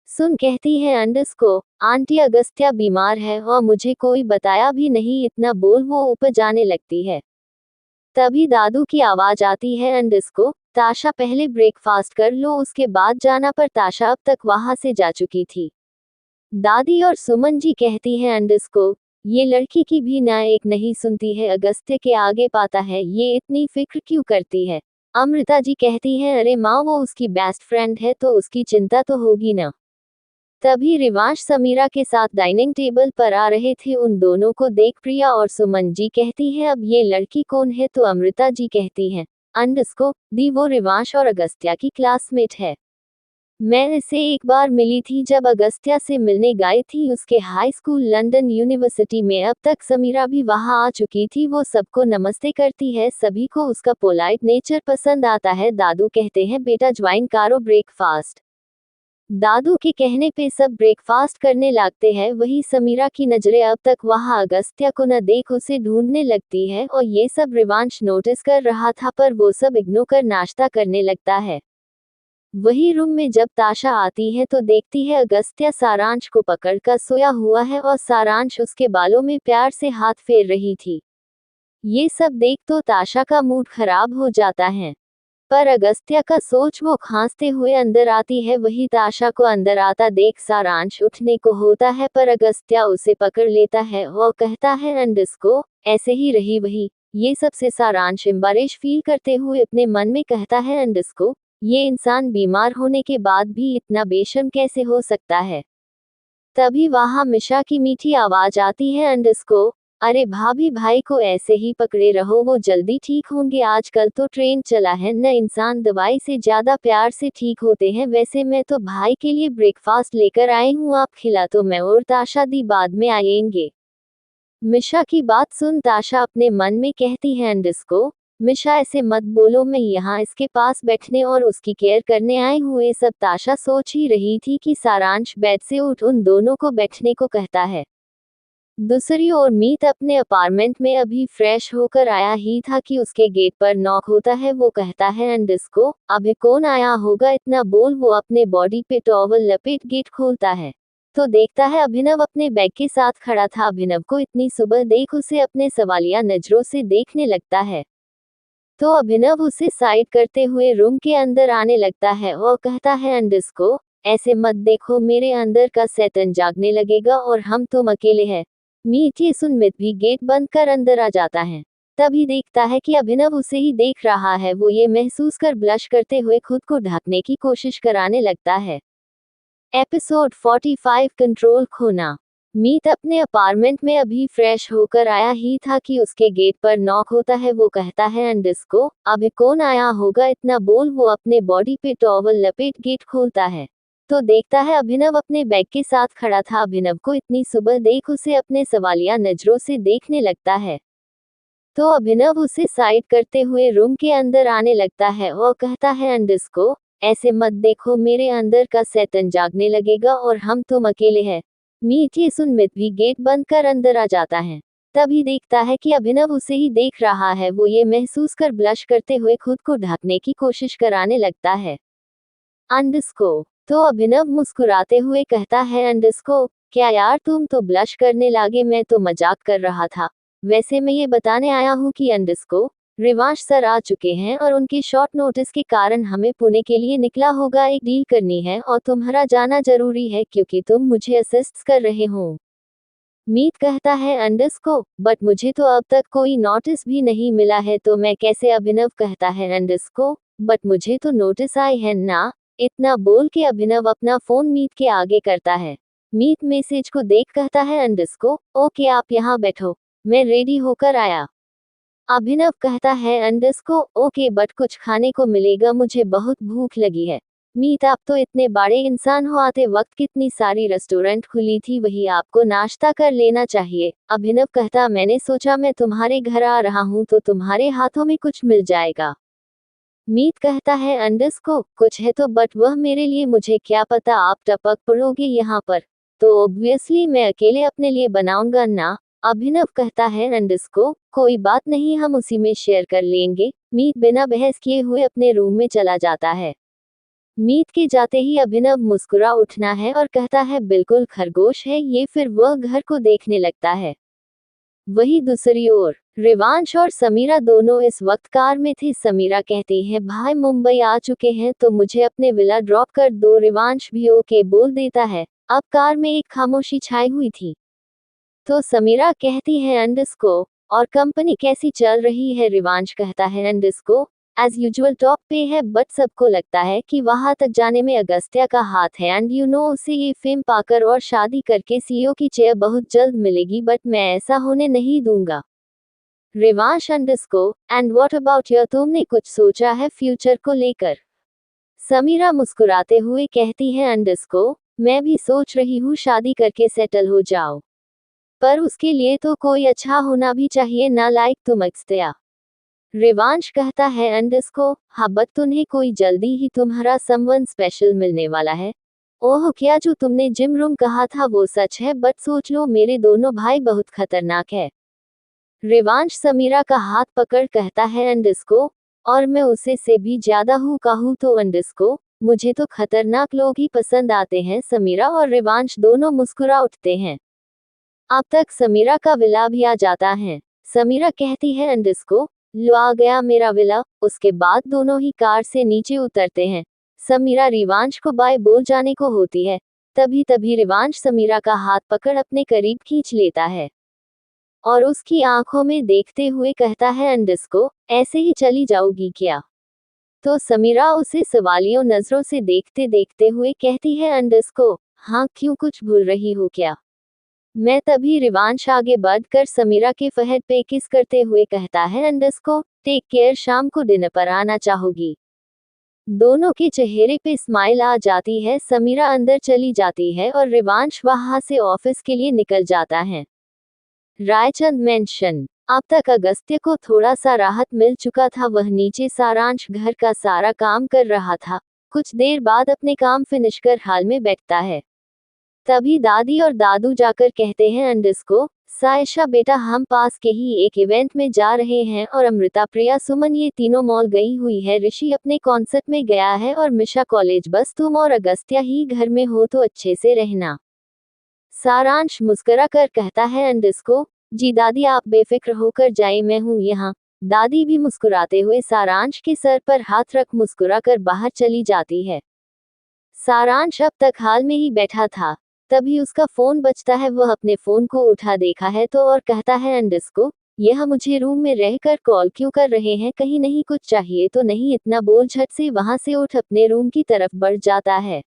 सुन कहती है, अंडस्को, आंटी अगस्त्या बीमार है और मुझे कोई बताया भी नहीं, इतना बोल वो ऊपर जाने लगती है। तभी दादू की आवाज आती है, अंडस्को, ताशा पहले ब्रेकफास्ट कर लो, उसके बाद जाना, पर ताशा अब तक वहां से जा चुकी थी। दादी और सुमन जी कहती है, अंडस्को, ये लड़की की भी ना एक नहीं सुनती है, अगस्त्य के आगे पाता है, ये इतनी फिक्र क्यों करती है? अमृता जी कहती है, अरे माँ, वो उसकी बेस्ट फ्रेंड है तो उसकी चिंता तो होगी ना। तभी रिवांश समीरा के साथ डाइनिंग टेबल पर आ रहे थे, उन दोनों को देख प्रिया और सुमन जी कहती है, अब ये लड़की कौन है? तो अमृता जी कहती है, अंडस्को दी, वो रिवांश और अगस्त्या की क्लासमेट है। मैं इसे एक बार मिली थी जब अगस्त्या से मिलने गई थी उसके हाई स्कूल लंदन यूनिवर्सिटी में। अब तक समीरा भी वहां आ चुकी थी, वो सबको नमस्ते करती है, सभी को उसका पोलाइट नेचर पसंद आता है। दादू कहते हैं, बेटा ज्वाइन करो ब्रेकफास्ट। दादू के कहने पे सब ब्रेकफास्ट करने लगते हैं। वही समीरा की नजरें अब तक वहां अगस्त्या को न देख उसे ढूंढने लगती है, और ये सब रिवांश नोटिस कर रहा था, पर वो सब इग्नोर कर नाश्ता करने लगता है। वही रूम में जब ताशा आती है तो देखती है अगस्त्या सारांश को पकड़कर सोया हुआ है और सारांश उसके बालों में प्यार से हाथ फेर रही थी। ये सब देख तो ताशा का मूड खराब हो जाता है, पर अगस्त्या का सोच वो खांसते हुए अंदर आती है। वही ताशा को अंदर आता देख सारांश उठने को होता है, पर अगस्त्या उसे पकड़ लेता है और कहता है, अंडस्को, ऐसे ही रही वही। ये सबसे सारांश एम्बैरेस फील करते हुए अपने मन में कहता है, अंडस्को, ये इंसान बीमार होने के बाद भी इतना बेशर्म कैसे हो सकता है? तभी वहां मिशा की मीठी आवाज आती है, अंडस्को, अरे भाभी, भाई को ऐसे ही पकड़े रहो, वो जल्दी ठीक होंगे, आजकल तो ट्रेंड चला है न, इंसान दवाई से ज्यादा प्यार से ठीक होते हैं। वैसे मैं तो भाई के लिए ब्रेकफास्ट लेकर आई हूँ, आप खिला तो मैं और ताशा दी बाद में आएंगे। मिशा की बात सुन ताशा अपने मन में कहती है, अंडस्को, मिशा ऐसे मत बोलो, मैं यहाँ इसके पास बैठने और उसकी केयर करने आई हूँ। ये सब ताशा सोच ही रही थी कि सारांश बेड से उठ उन दोनों को बैठने को कहता है। दूसरी ओर मीत अपने अपार्टमेंट में अभी फ्रेश होकर आया ही था कि उसके गेट पर नॉक होता है। वो कहता है अंडस्को, अभी कौन आया होगा, इतना बोल वो अपने बॉडी पे टॉवल लपेट गेट खोलता है तो देखता है अभिनव अपने बैग के साथ खड़ा था। अभिनव को इतनी सुबह देख उसे अपने सवालिया नजरों से देखने लगता है तो अभिनव उसे साइड करते हुए रूम के अंदर आने लगता है और कहता है अंडस्को, ऐसे मत देखो, मेरे अंदर का शैतान जागने लगेगा और हम तुम अकेले हैं। मीत ये सुन मित भी गेट बंद कर अंदर आ जाता है। तभी देखता है कि अभिनव उसे ही देख रहा है। वो ये महसूस कर ब्लश करते हुए खुद को ढकने की कोशिश कराने लगता है। एपिसोड 45 कंट्रोल खोना। मीत अपने अपार्टमेंट में अभी फ्रेश होकर आया ही था कि उसके गेट पर नॉक होता है। वो कहता है अंडस्को, अभी कौन आया होगा, इतना बोल वो अपने बॉडी पे टॉवल लपेट गेट खोलता है तो देखता है अभिनव अपने बैग के साथ खड़ा था। अभिनव को इतनी सुबह देख उसे अपने सवालिया नजरों से देखने लगता है तो अभिनव उसे साइड करते हुए रूम के अंदर आने लगता है और कहता है अंडस्को, ऐसे मत देखो, मेरे अंदर का शैतान जागने लगेगा और हम तुम अकेले हैं। मीत ये सुन मित भी गेट बंद कर अंदर आ जाता है। तभी देखता है कि अभिनव उसे ही देख रहा है। वो ये महसूस कर ब्लश करते हुए खुद को ढकने की कोशिश कराने लगता है। अंडस्को तो अभिनव मुस्कुराते हुए कहता है अंडस्को, क्या यार तुम तो ब्लश करने लगे, मैं तो मजाक कर रहा था। वैसे मैं ये बताने आया हूँ कि अंडस्को, रिवांश सर आ चुके हैं और उनके शॉर्ट नोटिस के कारण हमें पुणे के लिए निकला होगा। एक डील करनी है और तुम्हारा जाना जरूरी है क्योंकि तुम मुझे असिस्ट कर रहे हो। मीत कहता है अंडस्को, बट मुझे तो अब तक कोई नोटिस भी नहीं मिला है तो मैं कैसे। अभिनव कहता है अंडस्को, बट मुझे तो नोटिस आए हैं ना। इतना बोल के अभिनव अपना फोन मीत के आगे करता है। मीत मैसेज को देख कहता है अंडस्को, ओके आप यहाँ बैठो, मैं रेडी होकर आया। अभिनव कहता है अंडस्को, ओके बट कुछ खाने को मिलेगा, मुझे बहुत भूख लगी है। मीत आप तो इतने बड़े इंसान हो, आते वक्त कितनी सारी रेस्टोरेंट खुली थी, वही आपको नाश्ता कर लेना चाहिए। अभिनव कहता मैंने सोचा मैं तुम्हारे घर आ रहा हूँ तो तुम्हारे हाथों में कुछ मिल जाएगा। मीत कहता है अंडस्को, कुछ है तो बट वह मेरे लिए मुझे क्या पता, आप टपक पड़ोगे यहाँ पर तो ऑब्वियसली मैं अकेले अपने लिए बनाऊंगा ना। अभिनव कहता है अंडस्को, कोई बात नहीं, हम उसी में शेयर कर लेंगे। मीत बिना बहस किए हुए अपने रूम में चला जाता है। मीत के जाते ही अभिनव मुस्कुरा उठना है और कहता है बिल्कुल खरगोश है ये। फिर वह घर को देखने लगता है। वही दूसरी ओर रिवांश और समीरा दोनों इस वक्त कार में थे। समीरा कहती है भाई मुंबई आ चुके हैं तो मुझे अपने विला ड्रॉप कर दो। रिवांश भी ओके बोल देता है। अब कार में एक खामोशी छाई हुई थी तो समीरा कहती है अंडस्को, और कंपनी कैसी चल रही है। रिवांश कहता है अंडस्को, एज यूजुअल टॉप पे है बट सबको लगता है कि वहां तक जाने में अगस्त्या का हाथ है एंड यू नो उसे ये फेम पाकर और शादी करके सीईओ की चेयर बहुत जल्द मिलेगी बट मैं ऐसा होने नहीं दूंगा। Rivansh अंडस्को, and what about your, तुमने कुछ सोचा है फ्यूचर को लेकर। समीरा मुस्कुराते हुए कहती है अंडस्को, मैं भी सोच रही हूँ शादी करके सेटल हो जाओ, पर उसके लिए तो कोई अच्छा होना भी चाहिए ना, लाइक तुम अगस्त्या। रिवांश कहता है अंडस्को, हाँ बट तुम्हें कोई जल्दी ही तुम्हारा समवन स्पेशल मिलने वाला है। ओह क्या जो तुमने जिम रूम कहा था वो सच है, बट सोच लो मेरे दोनों भाई बहुत खतरनाक है। रिवांश समीरा का हाथ पकड़ कहता है अंडस्को, और मैं उसे से भी ज्यादा हूँ कहूँ तो अंडस्को, मुझे तो खतरनाक लोग ही पसंद आते हैं। समीरा और रिवांश दोनों मुस्कुरा उठते हैं। अब तक समीरा का विला भी आ जाता है। समीरा कहती है अंडस्को, लो आ गया मेरा विला। उसके बाद दोनों ही कार से नीचे उतरते हैं। समीरा रिवांश को बाय बोल जाने को होती है। तभी तभी रिवांश समीरा का हाथ पकड़ अपने करीब खींच लेता है और उसकी आंखों में देखते हुए कहता है अंडस्को, ऐसे ही चली जाओगी क्या। तो समीरा उसे सवालियों नजरों से देखते देखते हुए कहती है अंडस्को, हाँ क्यों, कुछ भूल रही हो क्या। मैं तभी रिवांश आगे बढ़कर समीरा के फहद पे किस करते हुए कहता है अंडस्को, टेक केयर, शाम को डिनर पर आना चाहोगी। दोनों के चेहरे पे स्माइल आ जाती है। समीरा अंदर चली जाती है और रिवांश वहां से ऑफिस के लिए निकल जाता है। रायचंद मेंशन। अब तक अगस्त्य को थोड़ा सा राहत मिल चुका था। वह नीचे सारांश घर का सारा काम कर रहा था। कुछ देर बाद अपने काम फिनिश कर हाल में बैठता है। तभी दादी और दादू जाकर कहते हैं अंडस को, सायशा बेटा हम पास के ही एक इवेंट में जा रहे हैं और अमृता प्रिया सुमन ये तीनों मॉल गई हुई है, ऋषि अपने कॉन्सर्ट में गया है और मिशा कॉलेज, बस तुम और अगस्त्या ही घर में हो तो अच्छे से रहना। सारांश मुस्कुरा कर कहता है अंडस को, जी दादी आप बेफिक्र होकर जाए मैं हूँ यहाँ। दादी भी मुस्कुराते हुए सारांश के सर पर हाथ रख मुस्कुरा कर बाहर चली जाती है। सारांश अब तक हाल में ही बैठा था, तभी उसका फोन बजता है। वह अपने फोन को उठा देखा है तो और कहता है अंडस को, यह मुझे रूम में रहकर कॉल क्यों कर रहे हैं, कहीं नहीं कुछ चाहिए तो नहीं, इतना बोल झट से वहां से उठ अपने रूम की तरफ बढ़ जाता है।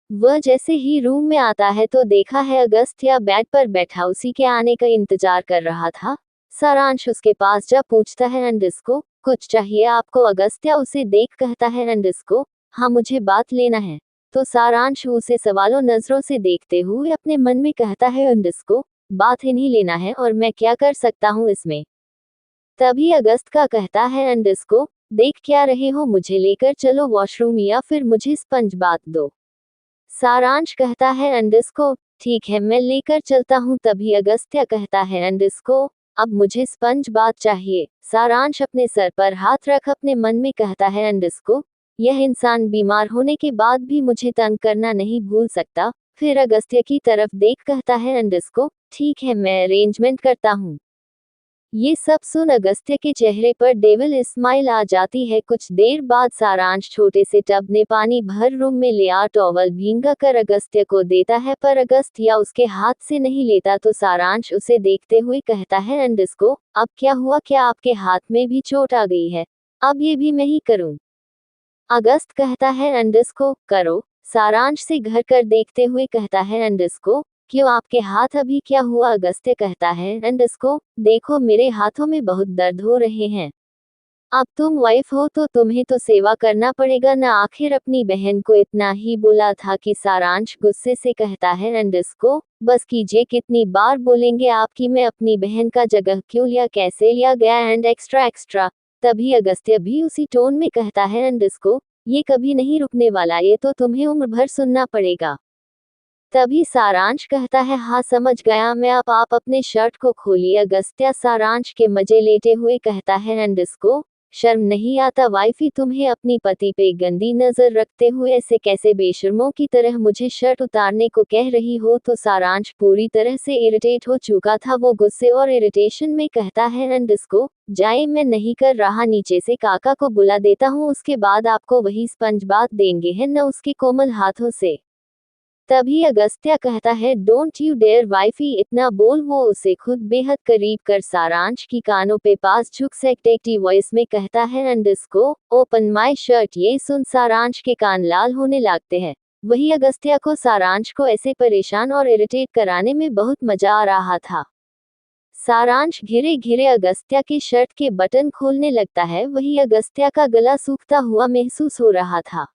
वह जैसे ही रूम में आता है तो देखा है अगस्त्या बेड पर बैठा उसी के आने का इंतजार कर रहा था। सारांश उसके पास जा पूछता है अंडस को, कुछ चाहिए आपको? अगस्त्या उसे देख कहता है अंडस को, हाँ मुझे बात लेना है। तो सारांश उसे सवालों नजरों से देखते हुए अपने मन में कहता है अंडस को, बात ही नहीं लेना है और मैं क्या कर सकता हूँ इसमें। तभी अगस्त का कहता है अंडस को, देख क्या रहे हो, मुझे लेकर चलो वॉशरूम या फिर मुझे स्पंज बात दो। सारांश कहता है अंडस को, ठीक है मैं लेकर चलता हूँ। तभी अगस्त्या कहता है अंडस को, अब मुझे स्पंज बात चाहिए। सारांश अपने सर पर हाथ रख अपने मन में कहता है अंडस को, यह इंसान बीमार होने के बाद भी मुझे तंग करना नहीं भूल सकता। फिर अगस्त्या की तरफ देख कहता है अंडस को, ठीक है मैं अरेंजमेंट करता हूँ। ये सब सुन अगस्त्य के चेहरे पर डेविल स्माइल आ जाती है। कुछ देर बाद सारांश छोटे से टब में पानी भर रूम में ले आ टॉवल भींगा कर अगस्त्य को देता है, पर अगस्त्य उसके हाथ से नहीं लेता तो सारांश उसे देखते हुए कहता है अंडस को, अब क्या हुआ, क्या आपके हाथ में भी चोट आ गई है? अब ये भी मैं ही करूं? अगस्त कहता है अंडस को, करो। सारांश से घर कर देखते हुए कहता है अंडस को, क्यों आपके हाथ अभी क्या हुआ? अगस्त्य कहता है अंडस को, देखो मेरे हाथों में बहुत दर्द हो रहे हैं। अब तुम वाइफ हो तो तुम्हें तो सेवा करना पड़ेगा ना, आखिर अपनी बहन को इतना ही बोला था कि सारांश गुस्से से कहता है अंडस को, बस कीजिए, कितनी बार बोलेंगे आपकी, मैं अपनी बहन का जगह क्यों लिया, कैसे लिया गया एंड एक्स्ट्रा एक्स्ट्रा। तभी अगस्त्य भी उसी टोन में कहता है अंडस को, ये कभी नहीं रुकने वाला, ये तो तुम्हें उम्र भर सुनना पड़ेगा। तभी सारांश कहता है, हाँ समझ गया मैं, आप अपने शर्ट को खोलिए। अगस्त्या सारांश के मजे लेते हुए कहता है अंडस को, शर्म नहीं आता वाइफी तुम्हें, अपनी पति पे गंदी नजर रखते हुए ऐसे कैसे बेशर्मों की तरह मुझे शर्ट उतारने को कह रही हो। तो सारांश पूरी तरह से इरिटेट हो चुका था, वो गुस्से और इरिटेशन में कहता है अंडस को, जाए मैं नहीं कर रहा, नीचे से काका को बुला देता हूँ, उसके बाद आपको वही स्पंज बात देंगे हैं न उसके कोमल हाथों से। तभी अगस्त्या कहता है, डोंट यू डेयर वाइफी, इतना बोल वो उसे खुद बेहद करीब कर सारांश की कानों पे पास झुक सेक्टेक्टिव वॉइस में कहता है अंडस को, ओपन माई शर्ट। ये सुन सारांश के कान लाल होने लगते हैं। वही अगस्त्या को सारांश को ऐसे परेशान और इरिटेट कराने में बहुत मजा आ रहा था। सारांश घिरे घिरे अगस्त्या के शर्ट के बटन खोलने लगता है, वही अगस्त्या का गला सूखता हुआ महसूस हो रहा था,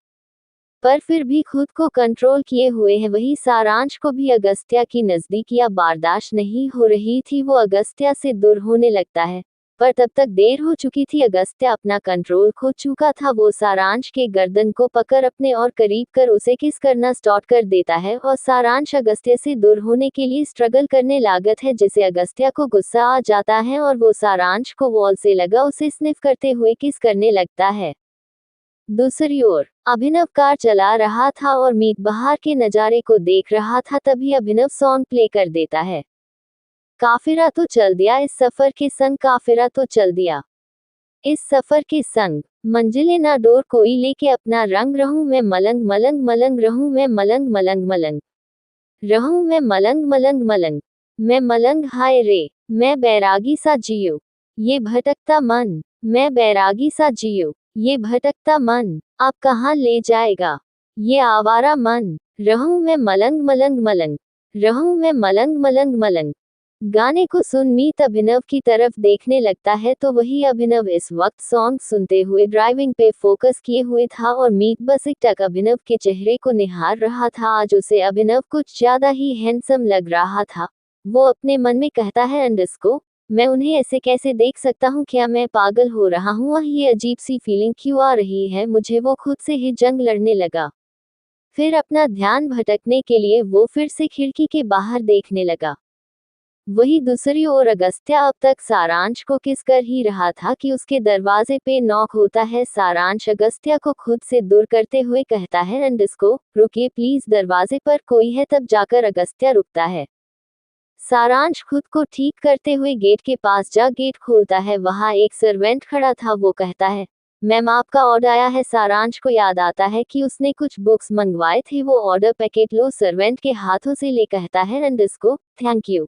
पर फिर भी खुद को कंट्रोल किए हुए है। वही सारांश को भी अगस्त्या की नजदीकियां बर्दाश्त नहीं हो रही थी, वो अगस्त्या से दूर होने लगता है, पर तब तक देर हो चुकी थी। अगस्त्या अपना कंट्रोल खो चुका था, वो सारांश के गर्दन को पकड़ अपने और करीब कर उसे किस करना स्टार्ट कर देता है और सारांश अगस्त्या से दूर होने के लिए स्ट्रगल करने लागत है, जिसे अगस्त्या को गुस्सा आ जाता है और वो सारांश को वॉल से लगा उसे स्निफ करते हुए किस करने लगता है। दूसरी ओर अभिनव कार चला रहा था और मीत बाहर के नजारे को देख रहा था, तभी अभिनव सॉन्ग प्ले कर देता है, काफिरा तो चल दिया इस सफर के संग, काफिरा तो चल दिया इस सफर के संग, मंजिले ना डोर कोई लेके अपना रंग, रहूं मैं मलंग मलंग मलंग, रहूं मैं मलंग मलंग मलंग, रहूं मैं मलंग मलंग मलंग, मैं मलंग हाय रे, मैं बैरागी सा जियो ये भटकता मन, मैं बैरागी सा जियो ये भटकता मन, आप कहाँ ले जाएगा ये आवारा मन, रहूं मैं मलंग मलंग मलंग, रहूं मैं मलंग मलंग मलंग। गाने को सुन मीत अभिनव की तरफ देखने लगता है, तो वही अभिनव इस वक्त सॉन्ग सुनते हुए ड्राइविंग पे फोकस किए हुए था और मीत बस एक टक अभिनव के चेहरे को निहार रहा था। आज उसे अभिनव कुछ ज्यादा ही हैंडसम लग रहा था। वो अपने मन में कहता है अंडस को, मैं उन्हें ऐसे कैसे देख सकता हूँ, क्या मैं पागल हो रहा हूँ, ये अजीब सी फीलिंग क्यों आ रही है मुझे। वो खुद से ही जंग लड़ने लगा। फिर अपना ध्यान भटकने के लिए वो फिर से खिड़की के बाहर देखने लगा। वही दूसरी ओर अगस्त्य अब तक सारांश को किस कर ही रहा था कि उसके दरवाजे पे नॉक होता है। सारांश अगस्त्य को खुद से दूर करते हुए कहता है, अंडस्को, रुकिए प्लीज, दरवाजे पर कोई है। तब जाकर अगस्त्य रुकता है। सारांश खुद को ठीक करते हुए गेट के पास जा गेट खोलता है। वहां एक सर्वेंट खड़ा था। वो कहता है, मैम आपका ऑर्डर आया है। सारांश को याद आता है कि उसने कुछ बुक्स मंगवाए थे। वो ऑर्डर पैकेट लो सर्वेंट के हाथों से ले कहता है, अंडस्को, थैंक यू।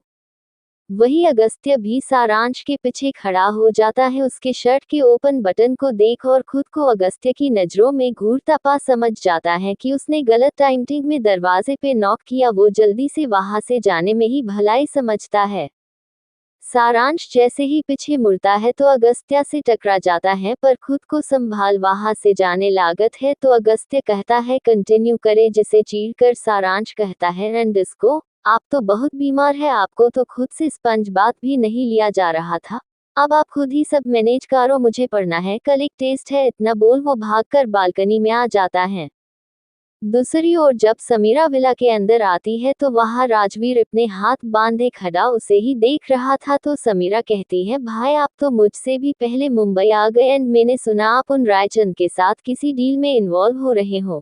वही अगस्त्य भी सारांश के पीछे खड़ा हो जाता है। उसके शर्ट के ओपन बटन को देख और खुद को अगस्त्य की नजरों में घूरता पा समझ जाता है कि उसने गलत टाइमिंग में दरवाजे पे नॉक किया। वो जल्दी से वहां से जाने में ही भलाई समझता है। सारांश जैसे ही पीछे मुड़ता है तो अगस्त्य से टकरा जाता है, पर खुद को संभाल वहां से जाने लागत है तो अगस्त्य कहता है, कंटिन्यू करे। जिसे चीरकर सारांश कहता है, अंडस्को, आप तो बहुत बीमार है। आपको तो खुद से स्पंज बात भी नहीं लिया जा रहा था। अब आप खुद ही सब मैनेज करो, मुझे पढ़ना है, कल एक टेस्ट है। इतना बोल वो भागकर बालकनी में आ जाता है। दूसरी ओर जब समीरा विला के अंदर आती है तो वहां राजवीर अपने हाथ बांधे खड़ा उसे ही देख रहा था। तो समीरा कहती है, भाई आप तो मुझसे भी पहले मुंबई आ गए एंड मैंने सुना आप उन रायचंद के साथ किसी डील में इन्वॉल्व हो रहे हो।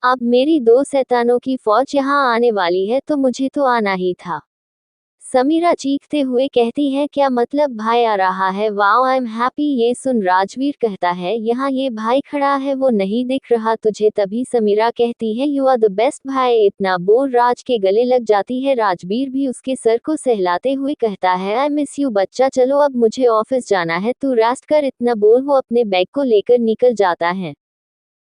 अब मेरी दो शैतानों की फौज यहाँ आने वाली है तो मुझे तो आना ही था। समीरा चीखते हुए कहती है, क्या मतलब भाई आ रहा है? Wow I am happy. ये सुन राजवीर कहता है, यहाँ ये भाई खड़ा है, वो नहीं दिख रहा तुझे? तभी समीरा कहती है, यू आर द बेस्ट भाई। इतना बोल राज के गले लग जाती है। राजवीर भी उसके सर को सहलाते हुए कहता है, आई मिस यू बच्चा, चलो अब मुझे ऑफिस जाना है, तू रेस्ट कर। इतना बोल वो अपने बैग को लेकर निकल जाता है।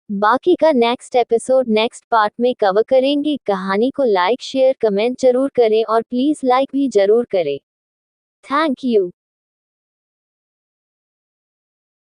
बाकी का नेक्स्ट एपिसोड नेक्स्ट पार्ट में कवर करेंगे। कहानी को लाइक शेयर कमेंट जरूर करें और प्लीज लाइक भी जरूर करें। Thank you.